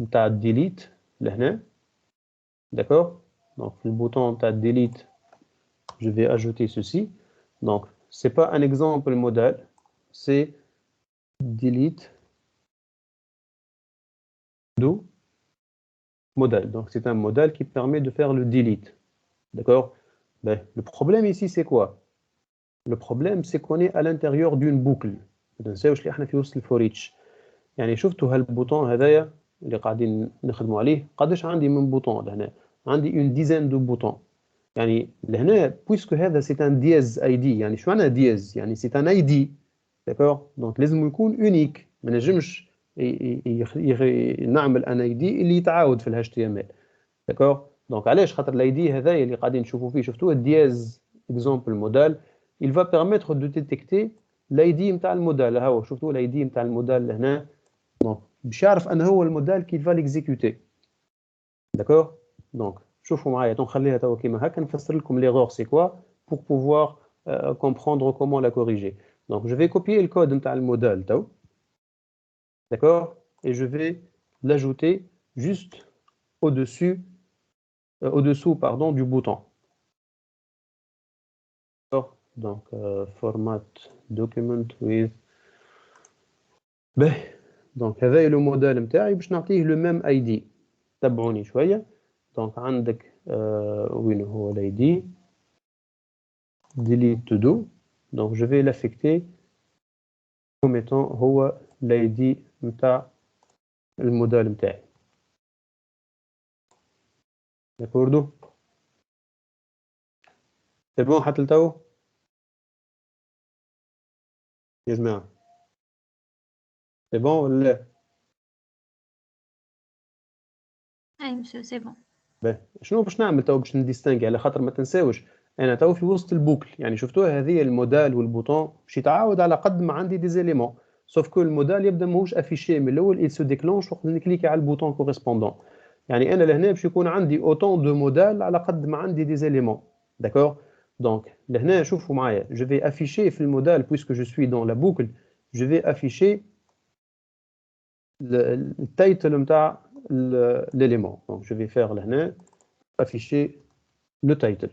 نتاع delete لهنا. D'accord? Donc le bouton de delete, je vais ajouter ceci. Donc c'est pas un exemple modèle, c'est delete do modèle. Donc c'est un modèle qui permet de faire le delete. D'accord? Ben, le problème ici c'est quoi? Le problème c'est qu'on est à l'intérieur d'une boucle. ما تنساوش اللي احنا في وسط الفوريتش. يعني شفتوا هالبوطون هذايا اللي قاعدين نخدموا عليه قداش عندي من بوطون لهنا؟ عندي une dizaine de boutons. يعني لهنا puisque هذا c'est un dièse ID. يعني شو معنى dièse؟ يعني c'est un ID. d'accord? donc لازم يكون unique. ما نجمش نعمل ان ID اللي يتعاود في ال HTML. d'accord? donc علاش؟ خاطر الاي هذايا اللي قاعدين نشوفوا فيه شفتوه dièse exemple modèle il va permettre de détecter الاي نتاع الموديل. ها هو شفتوا الاي نتاع الموديل هنا. donc باش يعرف ان هو الموديل كي va l'exécuter. d'accord? donc شوفوا معايا نخليها توا كيما هكا نفسر لكم l'erreur c'est quoi pour pouvoir comprendre comment la corriger. donc je vais copier le code نتاع الموديل توا. d'accord? et je vais l'ajouter juste au-dessous pardon du bouton. d'accord? donc format document with باهي. دونك هذا لو موديل نتاعي باش نعطيه لو ميم اي دي. تبعوني شويه. دونك عندك وين هو الاي دي delete to do. donc je vais l'affecter comme étant هو الاي دي نتاع الموديل نتاعي. داكوردو؟ سي بون حتى لتو يا جماعه؟ سي بون ولا لا؟ اي مسيو سي بون. باهي شنو باش نعمل تو باش نديستانغي؟ على خاطر ما تنساوش انا تو في وسط البوكل. يعني شفتوها هذه الموديل والبوطون باش يتعاود على قد ما عندي دي زيليمون. سوف كو الموديل يبدا ماهوش افيشي من الاول. il se déclenche وقت نكليكي على البوطون كوريسبوندون. يعني انا لهنا باش يكون عندي اوتون دو موديل على قد ما عندي دي زيليمون. داكور؟ دونك لهنا شوفوا معايا جو في افيشي في الموديل puisque je suis dans la boucle je vais afficher التايتل نتاع l'élément. donc je vais faire لهنا afficher le title.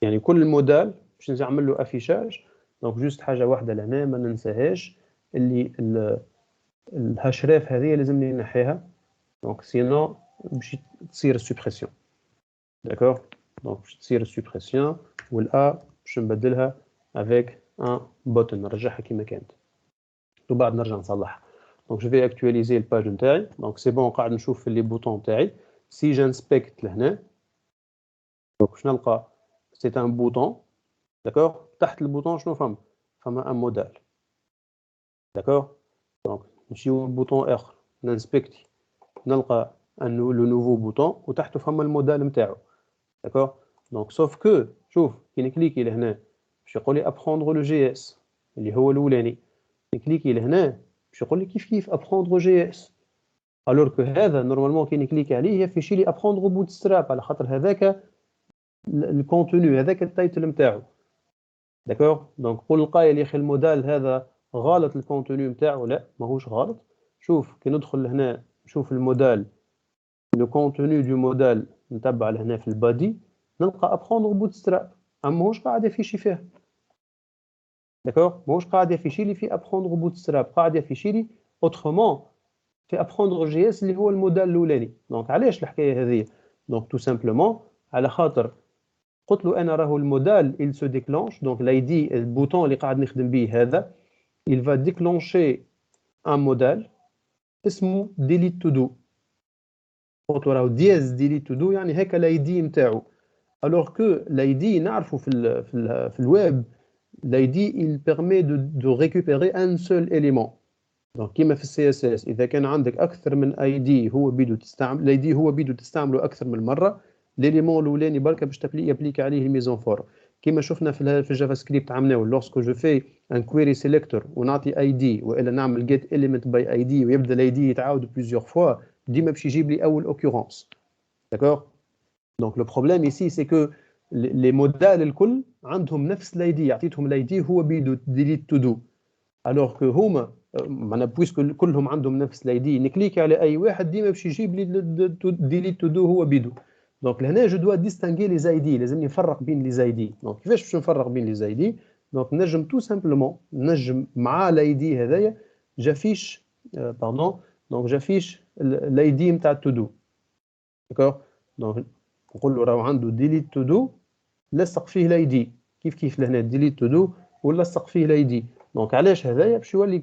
يعني كل موديل باش نعمل له افيشاج. دونك جوست حاجه واحده لهنا ما ننساهاش اللي الهاشريف هذه لازمني نحيها. دونك سينو باش تصير السوبريسيون. داكور؟ دونك باش تصير السوبريسيون والا باش نبدلها افيك ان بوتن نرجعها كيما كانت وبعد نرجع نصلحها. دونك جو في اكtualiser الباج نتاعي. دونك سي بون قاعد نشوف لي بوطون تاعي. سي جانسبكت لهنا دونك باش نلقى c'est un bouton. d'accord? تحت البوطون شنو فما un modèle. d'accord? donc نمشيو للبوطون اخر ننسبكتي نلقى لو نوفو بوطون وتحته فما الموديل نتاعو. d'accord? donc sauf que شوف كي نكليكي لهنا باش يقول لي apprendre le JS اللي هو الاولاني. نكليكي لهنا باش يقول لي كيف apprendre JS alors que هذا نورمالمون كي نكليكي عليه يفيشي لي apprendre bootstrap على خاطر هذاك الكونتوني هذاك التايتل نتاعو. داكور؟ دونك قول القايل يا اخي الموديل هذا غلط الكونتوني نتاعو. لا ماهوش غلط. شوف كي ندخل لهنا نشوف الموديل لو كونتوني دو موديل نتبع لهنا في البادي نلقى ابخوندر بوتستراب. اما ماهوش قاعد يفيشي فيه. داكور؟ ماهوش قاعد يفيشي لي في ابخوندر بوتستراب. قاعد يفيشي لي اوترومون في ابخوندر جي اس اللي هو الموديل الاولاني. دونك علاش الحكايه هذه؟ دونك تو سامبلومون على خاطر قلت له انا راهو المودال il se déclenche donc l'ID البوطون اللي قاعد نخدم به هذا il va déclencher un modal اسمه delete to do. قلت له راهو دياز delete to do يعني هكا الايدي نتاعو. alors que l'ID نعرفوا في الويب l'ID il permet de récupérer un seul élément. donc كيما في السي اس اس اذا كان عندك اكثر من ايدي هو بيدو تستعمل الايدي هو بيدو تستعمله اكثر من مره ليليمون الاولاني بركه باش يابليك عليه الميزون فور كيما شفنا في الجافا سكريبت عملناه لوrsque جو في ان كويري سيلكتور ونعطي اي دي والا نعمل جيت اليمنت باي اي دي ويبدا الاي دي يتعاود بليزيور فوا ديما باش يجيب لي اول اوكورونس. داكور دونك لو بروبليم ايسي سي كو لي مودال الكل عندهم نفس الاي دي عطيتهم الاي دي هو بيدو ديليت تو دو alors que هما معناها بويسكو كلهم عندهم نفس الاي دي نكليك على اي واحد ديما باش يجيب لي ديليت تو دو هو بيدو. دونك لهنا جو دوا ديستانغي لي زايدي لازمني نفرق بين لي زايدي. دونك كيفاش باش نفرق بين لي زايدي؟ دونك نجم تو سامبلومون نجم مع الاي دي هذايا جافيش باردون دونك جافيش الاي دي نتاع تو دو. داكور دونك نقول له راهو عنده ديليت تو دو لصق فيه الاي دي كيف لهنا ديليت تو دو ولصق فيه الاي دي. دونك علاش هذايا باش يولي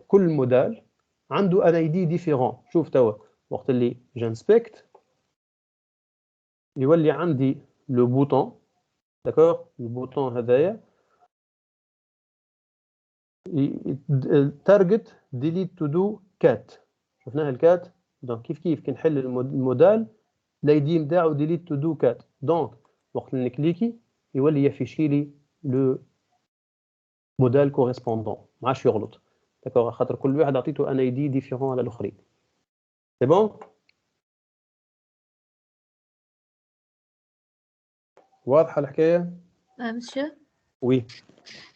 كل مودال عنده ان اي دي ديفيرون. شوف توا وقت اللي جانسبكت يولي عندي لو بوطون داكور البوطون هذايا تارجت ديليت تو دو كات شفناها الكات. دونك كيف كي نحل المودال الاي دي نتاعو ديليت تو دو كات. دونك وقت اللي نكليكي يولي يافيشي لي لو موديل كوريسبوندون ما عادش يغلط. داكوغ خاطر كل واحد عطيته ان اي دي ديفيرون على الاخرين. سي بون واضحه الحكايه؟ مسيو وي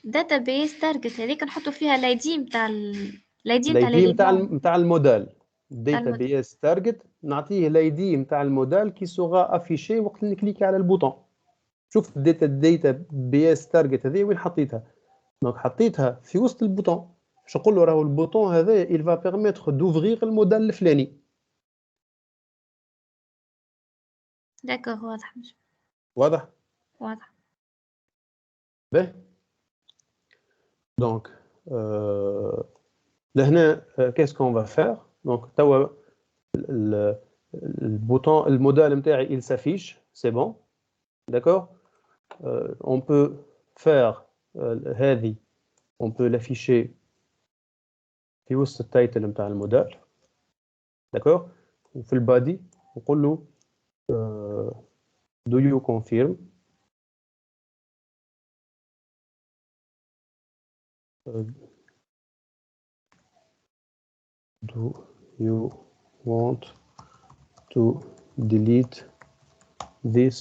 داتابيس تارجت هذيك نحطوا فيها الاي دي نتاع الاي دي الاي نتاع دي نتاع الموديل داتابيس تارجت نعطيه الاي دي نتاع الموديل كي سوغا افيشي وقت اللي نكليكي على البوطون. شوف الداتا بيس تارجت هذه وين حطيتها؟ دونك حطيتها في وسط البوطون باش نقول له راهو البوطون هذا il va permettre d'ouvrir الموديل الفلاني. داكوغ واضح؟ واضح. باهي دونك لهنا كيس كون فا فير. دونك توا البوطون الموديل نتاعي il s'affiche c'est bon d'accord on peut faire هذه on peut l'afficher في وسط التايتل نتاع الموديل داكور وفي البادي نقول له do you confirm do you want to delete this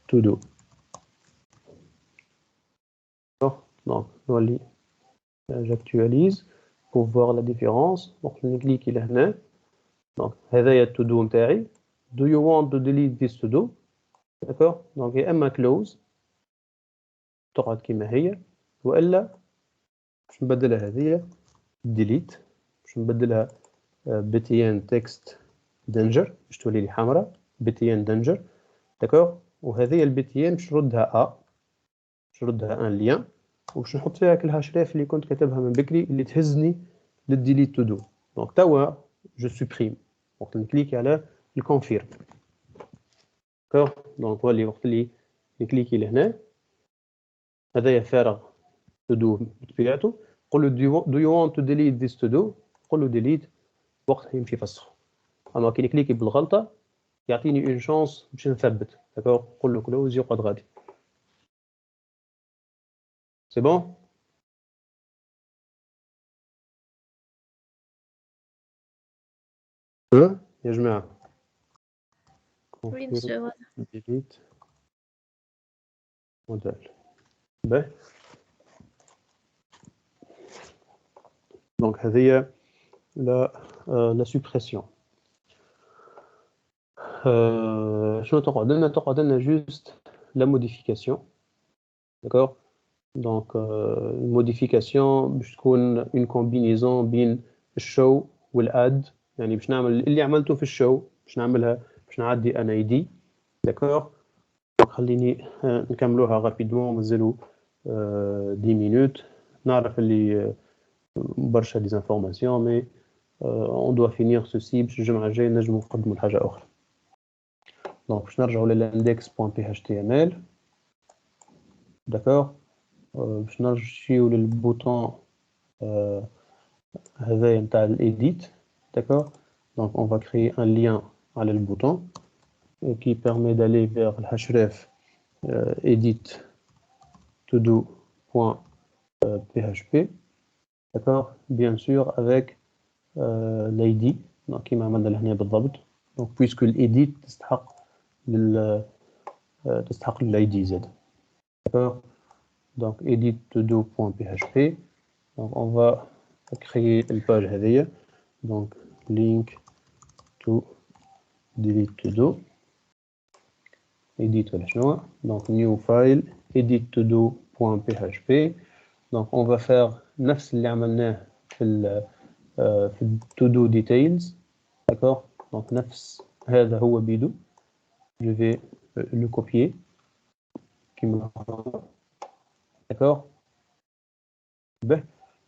to do. Donc voilà, j'actualise pour voir la différence. Donc on clique là. Donc هذايا to do نتاعي. Do you want to delete this to do? d'accord donc يا اما close تقعد كما هي والا باش نبدلها هذه delete باش نبدلها btn text danger باش تولي لي حمراء btn danger داكور وهذه البتيان باش نردها باش نردها ان لين وباش نحط فيها كل هاشريف اللي كنت كاتبها من بكري اللي تهزني للديليت تو دو. دونك توا جو سوبريم وقت نكليكي على الكونفيرم داكور. دونك ولي وقت اللي نكليكي لهنا هذايا فارغ تو دو بطبيعته قول له do you want to delete this to do قول له delete وقتها يمشي يفسخ. اما كي نكليكي بالغلطه يعطيني اون شانس باش نثبت داكور قول له كلوز يقعد غادي. سي بون يا جماعه ديليت موديل باهي. دونك هذه لا سوبريسيون. شنو تقعد لنا جوست لا موديفيكاسيون داكور. دونك الموديفيكاسيون باش تكون اون كومبينيزون بين الشو والاد يعني باش نعمل اللي عملته في الشو باش نعملها باش نعدي ان اي دي d'accord. خليني نكملوها rapidement مازالوا 10 minutes. نعرف اللي برشا des informations mais on doit finir ceci باش الجمعة الجاية نجمو نقدموا حاجة أخرى. Donc باش نرجعوا للindex.html d'accord. باش نرجعوا للبوطون هذايا نتاع الedit d'accord. Donc on va créer un lien على البوطون qui permet d'aller vers le href edit todo.php d'accord. Bien sûr avec l'id donc كيما عملنا لهنا بالضبط. donc puisque l'edit تستحق l'id زاد d'accord. donc edit todo.php. donc on va créer une page هذيا donc link to delete todo edit ولا شنو. donc new file edit todo.php. donc on va faire نفس اللي عملناه في todo details d'accord. donc نفس هذا هو بيدو. je vais le copier كما d'accord.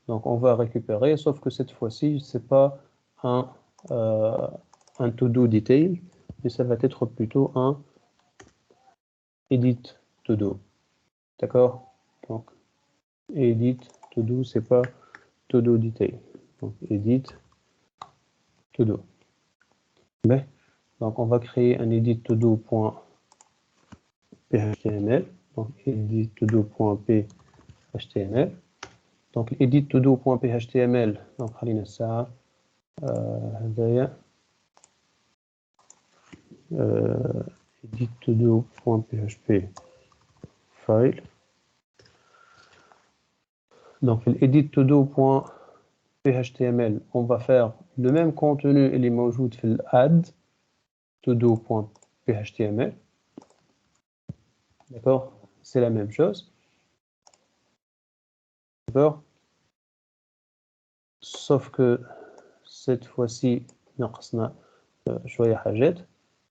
donc on va récupérer sauf que cette fois-ci c'est pas un todo detail mais ça va être plutôt un edit todo d'accord. donc edit todo c'est pas todo detail donc edit todo. donc on va créer un edit todo.html donc edit todo.html. donc edit todo.html donc خلينا الساعة هذايا edit todo.php file. donc l'edit todo.html on va faire le même contenu اللي موجود في add todo.html d'accord. c'est la même chose d'accord. sauf que cette fois-ci ناقصنا شوية حاجات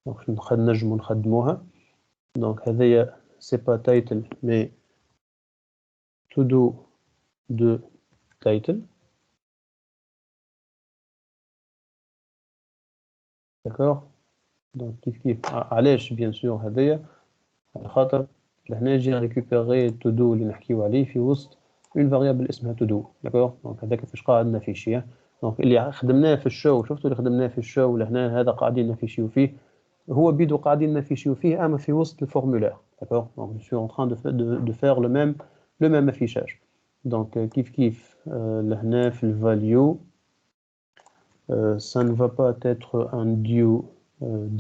donc نجمو نخدموها. donc هذايا c'est pas title mais todo de title d'accord. donc كيف علاش bien sûr هذايا على خاطر لهنا نجي récupérer todo اللي نحكيو عليه في وسط une variable اسمها todo d'accord. donc هذاك فاش قاعدنا في شيء donc اللي خدمناه في الشو شفتوا اللي خدمناه في الشو لهنا هذا قاعدين نفيشيو فيه هو بيدو قاعدين نفيشيو فيه اما في وسط الفورمulaire d'accord. donc je suis en train de faire le même affichage. donc كيف لهنا في الvalue ça ne va pas être un due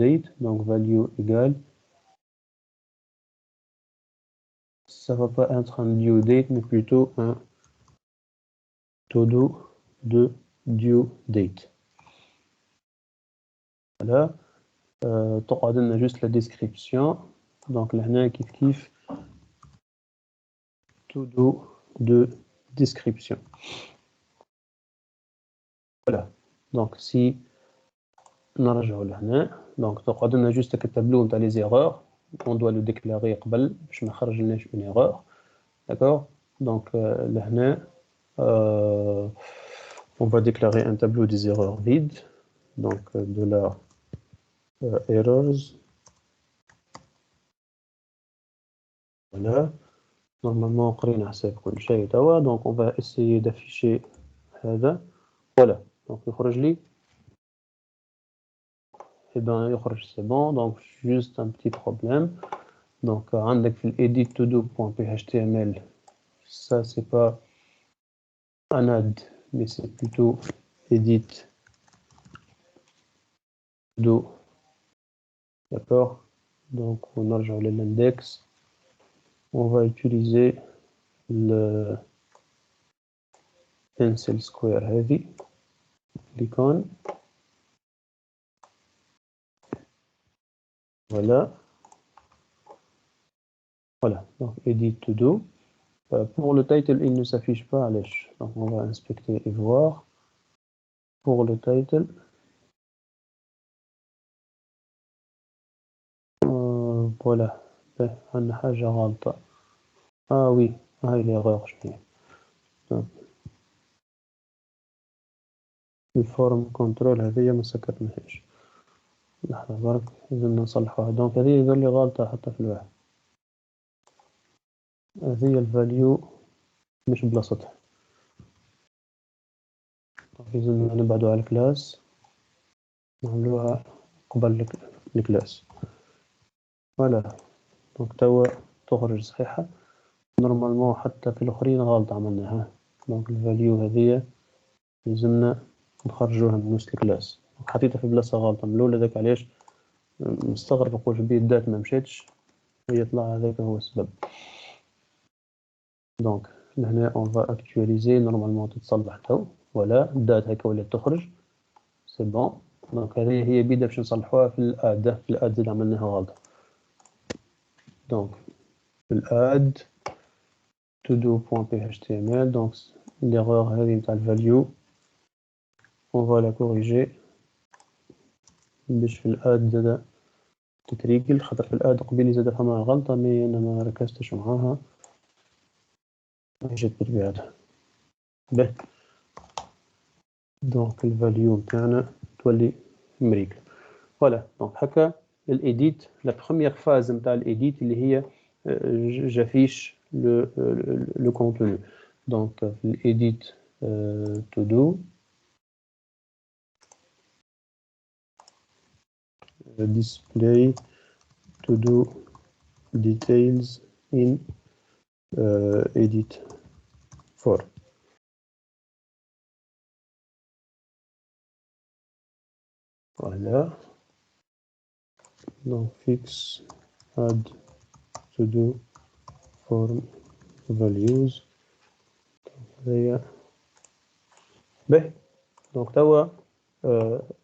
date donc value égale ça va pas être un due date mais plutôt un todo de due date. voilà. تقعد لنا juste la description donc لهنا كيف todo de description. voilà. donc si نرجعوا لهنا donc تقعد لنا juste التابلو نتاع les erreurs on doit le déclarer قبل باش ما خرجلناش une erreur d'accord. donc لهنا on va déclarer un tableau des erreurs vides donc de la errors. voilà. normalement قرينا حساب كل شيء توا donc on va essayer d'afficher هذا voilà. donc يخرج لي et ben يخرج c'est bon. donc juste un petit problème donc عندك في edit todo.html ça c'est pas un add mais c'est plutôt edit todo d'accord. donc on نرجع l'index on va utiliser le pencil square هذه l'icône voilà. voilà. donc edit todo. pour le title il ne s'affiche pas à l'âge donc on va inspecter et voir pour le title فوالا عندنا حاجة غلطة. وي هاي ليغور شنو الفورم كنترول هذيا ما سكرناهاش. لحظة برك لازمنا نصلحوها. دونك هذه يقول لي غلطة حتى في الواحد. هذه الفاليو مش بلاصتها. لازمنا نبعدو على الكلاس نعملوها قبل الكلاس. فوالا دونك توا تخرج صحيحة. نورمالمون حتى في الآخرين غلطة عملناها. دونك الفاليو هذيا لازمنا نخرجوها من نفس الكلاس. حطيتها في بلاصة غلطة من الأول. هذاك علاش مستغرب نقول بيه الدات ما مشاتش ويطلع هذاك هو السبب. دونك لهنا اون فا اكتواليزي نورمالمون تتصلح تو. ولا الدات هكا ولات تخرج سي بون. دونك هذه هي بيدا باش نصلحوها في الاد. في الاد اللي عملناها غلطة. دونك في الاد todo.html دونك l'erreur هذه نتاع الفاليو on va la corriger باش في الاد زادا تتريقل. خاطر في الاد قبيل زادا فما غلطة مي انا ما ركزتش معاها جات بطبيعتها. به دونك الفاليو نتاعنا تولي مريقل. فوالا دونك هكا الايديت لا بروميير فاز نتاع الايديت اللي هي جافيش لو كونتوني. دونك في الايديت تو دو display to do details in edit for. Voilà. Donc fixe add to do form values. هذيا به. دونك توا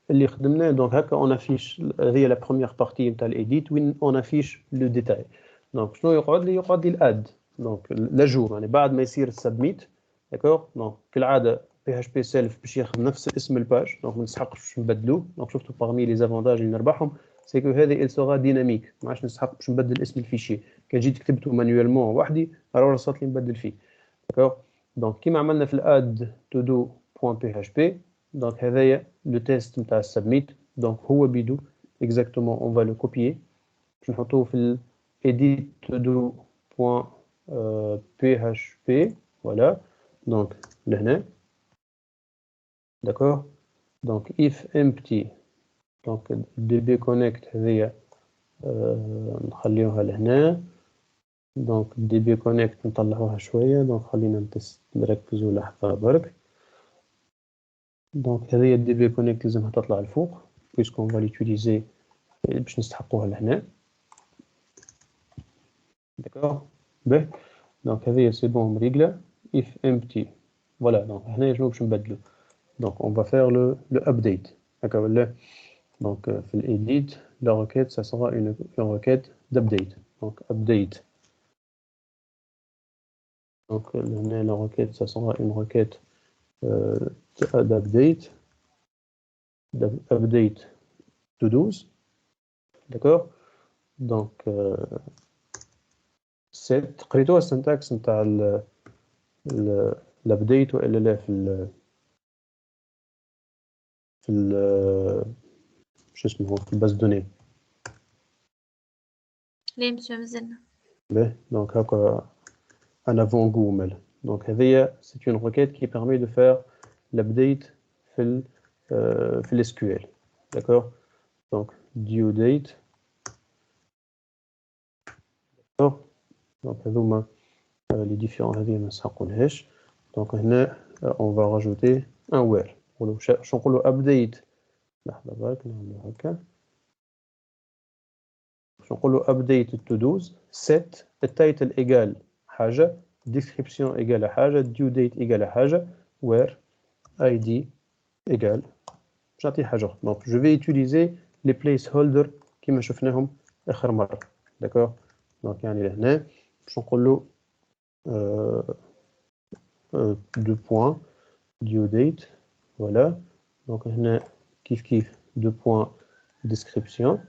اللي خدمناه دونك هكا اون افيش. هذه لا بروميير بارتي نتاع الايديت وين اون افيش لو ديتاي. دونك شنو يقعد لي الاد. دونك لاجور يعني بعد ما يصير السبميت داكور. دونك كالعاده بي اتش بي سيلف باش ياخذ نفس اسم الباج. دونك ما نسحقش باش نبدلوه. دونك شفتوا باغمي لي زافونتاج اللي نربحهم سي كو هذه il sera ديناميك. ما عادش نسحق باش نبدل اسم الفيشي. كان جيت كتبته مانيوالمون وحدي راه صارت لي نبدل فيه داكور. دونك كيما عملنا في الاد تو دو بوان بي اتش بي. دونك هذايا لو تيست نتاع السبميت. دونك هو بيدو اكزاكتومون اون فا لو كوبيي باش نحطوه في الاديت تو دو بوان بي اتش بي. فوالا دونك لهنا داكور. دونك if empty دونك db connect هذيا نخليوها لهنا. دونك db connect نطلعوها شوية. دونك خلينا نركزوا لحظة برك. دونك هذه الدي بي كونيكت لازمها تطلع لفوق بويسكون فا ليوتيليزي باش نستحقوها لهنا داكوغ. به دونك هذه سي بون مريقلة. if empty فوالا. دونك هنايا شنو باش نبدلو. دونك اون فا فير لو ابديت هكا ولا. دونك في الايديت لا requête ça sera une requête d'update. دونك update. دونك هنا لا requête ça sera une requête d'update to do's d'accord. donc set قريتوها السنتاكس نتاع الابديت والا لا في شو اسمه في الباز دوني. ليه مش مازلنا. باهي دونك هكا ان افون غو مال. دونك هذيا سي اون requête qui permet de faire l'update في الSQL d'accord. donc due date d'accord. donc هذوما les différents هذه ما نسحقولهاش. donc هنا on va rajouter un where. شنو نقولوا update. لحظة برك نعملو هكا. شنو نقولوا update to do's set التايتل ايجال حاجة description ايجال حاجة due date ايجال حاجة where id ايجال باش نعطيه حاجة أخرى. donc je vais utiliser les placeholders كيما شفناهم آخر مرة d'accord. donc يعني لهنا باش نقولوا deux points due date voilà. donc هنا كيف deux points description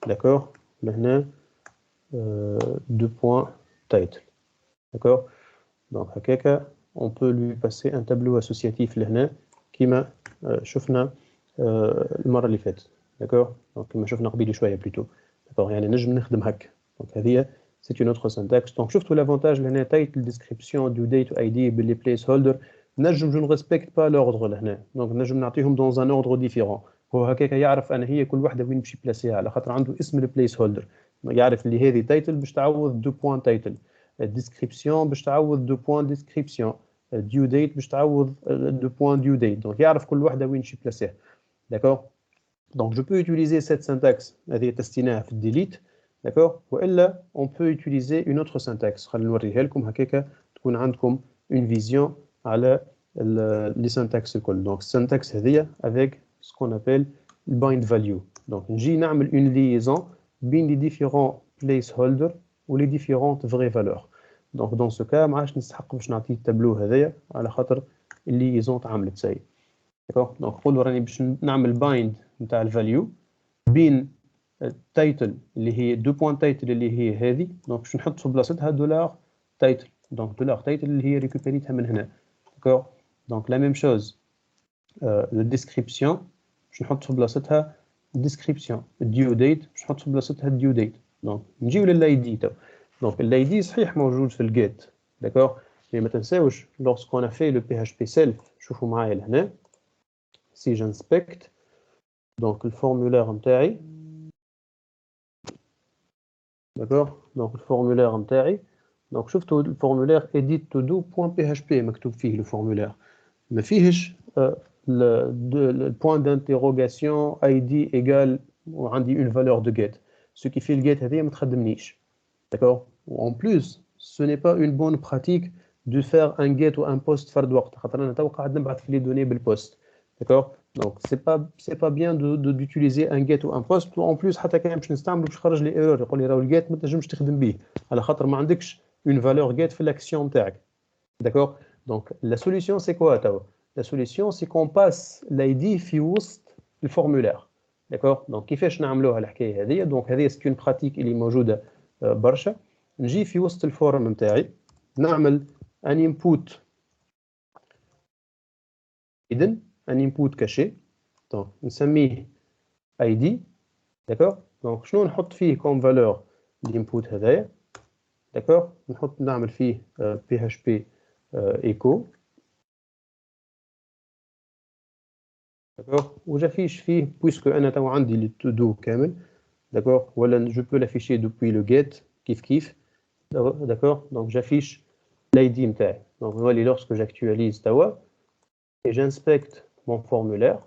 d'accord. لهنا deux points title. D'accord? Donc هكاكا on peut lui passer un tableau associatif لهنا كيما شفنا المرة اللي فاتت. D'accord? Donc كيما شفنا قبيل شوية plutôt. D'accord? يعني نجم نخدم هكا. Donc هذه c'est une autre syntaxe. Donc شفتوا l'avantage لهنا title description due date ID باللي placeholder نجم je ne respecte pas l'ordre لهنا. Donc نجم نعطيهم dans un ordre différent. هو هكاكا يعرف أنا هي كل واحدة وين باش يبلاسيها على خاطر عنده اسم البلايس هولدر. يعرف اللي هذه تايتل باش تعوض دو بوان تايتل، الديسكريبسيون باش تعوض دو بوان ديسكريبسيون، الديو ديت باش تعوض دو بوان ديو ديت. دونك يعرف كل واحدة وين باش يبلاسيها. داكور؟ دونك جو بو utiliser cette syntaxe هذه تستيناها في الديليت. داكور؟ والا on peut utiliser une autre syntaxe. خلينا نوريها لكم هكاكا تكون عندكم une vision على لي syntaxes الكل. دونك السyntaxe هذه avec ce qu'on appelle le bind value. Donc, نجي نعمل une liaison بين les différents placeholders ou les différentes vraies valeurs. Donc, dans ce cas, ما عادش نستحق باش نعطي التابلو هذايا على خاطر الليزون تعملت ساي. داكور؟ دونك نقولوا راني باش نعمل bind نتاع الفاليو بين التايتل اللي هي دو بوان تايتل اللي هي هذه. دونك باش نحط في بلاصتها دولار تايتل. دونك دولار تايتل اللي هي ريكوبيريتها من هنا. داكور؟ دونك لا ميم شوز الديسكريبسيون باش نحط في بلاصتها description. الديو ديت باش نحط في بلاصتها الديو ديت. دونك نجيو للاي دي تو. دونك الاي دي صحيح موجود في الجيت. داكور؟ مي ما تنساوش لورسكون في لو بي اتش بي سيلف. شوفوا معايا لهنا سي جانسبكت دونك الفورمولير نتاعي. داكور؟ دونك الفورمولير نتاعي. دونك شفتوا الفورمولير edit to do point php مكتوب فيه الفورمولير. ما فيهش le point d'interrogation ID égale وعندي une valeur de get. Ce qui fait le get هذه ما تخدمنيش. D'accord? En plus, ce n'est pas une bonne pratique de faire un get ou un post فرد وقت خاطر أنا تو قاعد نبعث في les données بالpost. D'accord? Donc c'est pas bien d'utiliser un get ou un post. En plus حتى كان باش نستعملو باش يخرج لي erreur يقول لي راهو الجيت ما تنجمش تخدم به على خاطر ما عندكش une valeur get في l'action نتاعك. D'accord? Donc la solution c'est quoi تو؟ La solution, c'est qu'on passe l'ID في وسط الفورمولير. D'accord? Donc كيفاش نعملوها الحكاية هذه؟ Donc هذه c'est une pratique اللي موجودة برشا. نجي في وسط الفورم نتاعي نعمل un input hidden, un input caché. Donc نسميه ID. D'accord? Donc شنو نحط فيه comme valeur l'input هذايا؟ D'accord? نعمل فيه PHP echo. D'accord? وجافيش فيه puisque أنا تو عندي le to do كامل. D'accord? ولا je peux l'afficher depuis le get كيف. D'accord? Donc j'affiche l'ID نتاعي. Donc voilà lorsque j'actualise توا et j'inspecte mon formulaire.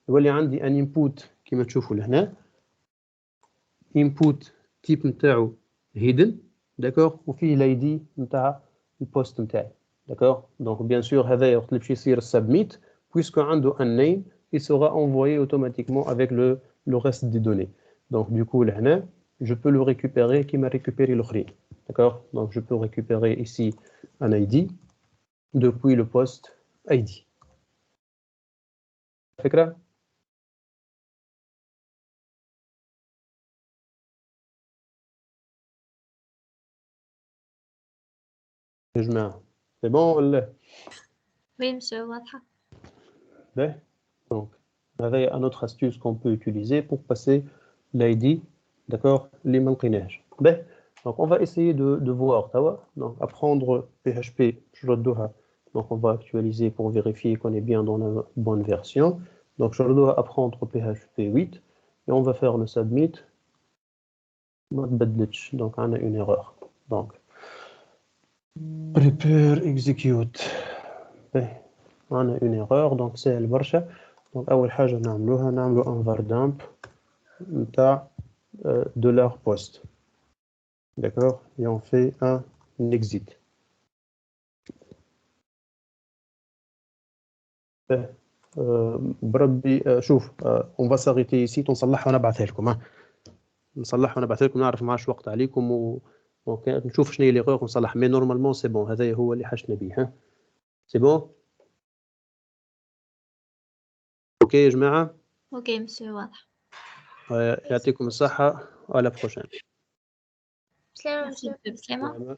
يولي عندي un input كيما تشوفوا لهنا. input type نتاعو hidden. D'accord? وفيه l'ID نتاع البوست نتاعي. D'accord? Donc bien sûr هذا وقت اللي باش يصير submit puisque عنده un name, il sera envoyé automatiquement avec le reste des données. Donc du coup, là, je peux le récupérer qui m'a récupéré l'autre. D'accord? Donc je peux récupérer ici un ID depuis le post ID. فكرة؟ يا جماعة c'est bon ولا؟ Oui, monsieur, واضحة. Ben, donc, هذا un autre astuce qu'on peut utiliser pour passer l'ID, d'accord, les manquinages. Ben, donc on va essayer de voir, donc apprendre PHP, donc on va actualiser pour vérifier qu'on est bien dans la bonne version. Donc je dois apprendre PHP 8 et on va faire le submit. Donc on a une erreur. Donc prepare execute. Ben, on a une erreur, donc c'est le برشا. Donc أول حاجة نعملوها نعملو un var dump نتاع $post. D'accord? Et on fait un exit. بربي شوف on va s'arrêter ici نصلحها ونبعثها لكم. نصلحها ونبعثها لكم نعرف ما عادش وقت عليكم نشوف شنو هي ليغور ونصلح مي نورمالمون سي بون هذا هو اللي حشنا بيه. سي بون؟ اوكي يا جماعة؟ اوكي monsieur, واضح. يعطيكم الصحة. à la prochaine. سلامة ميرسي مسيو. بسلامة.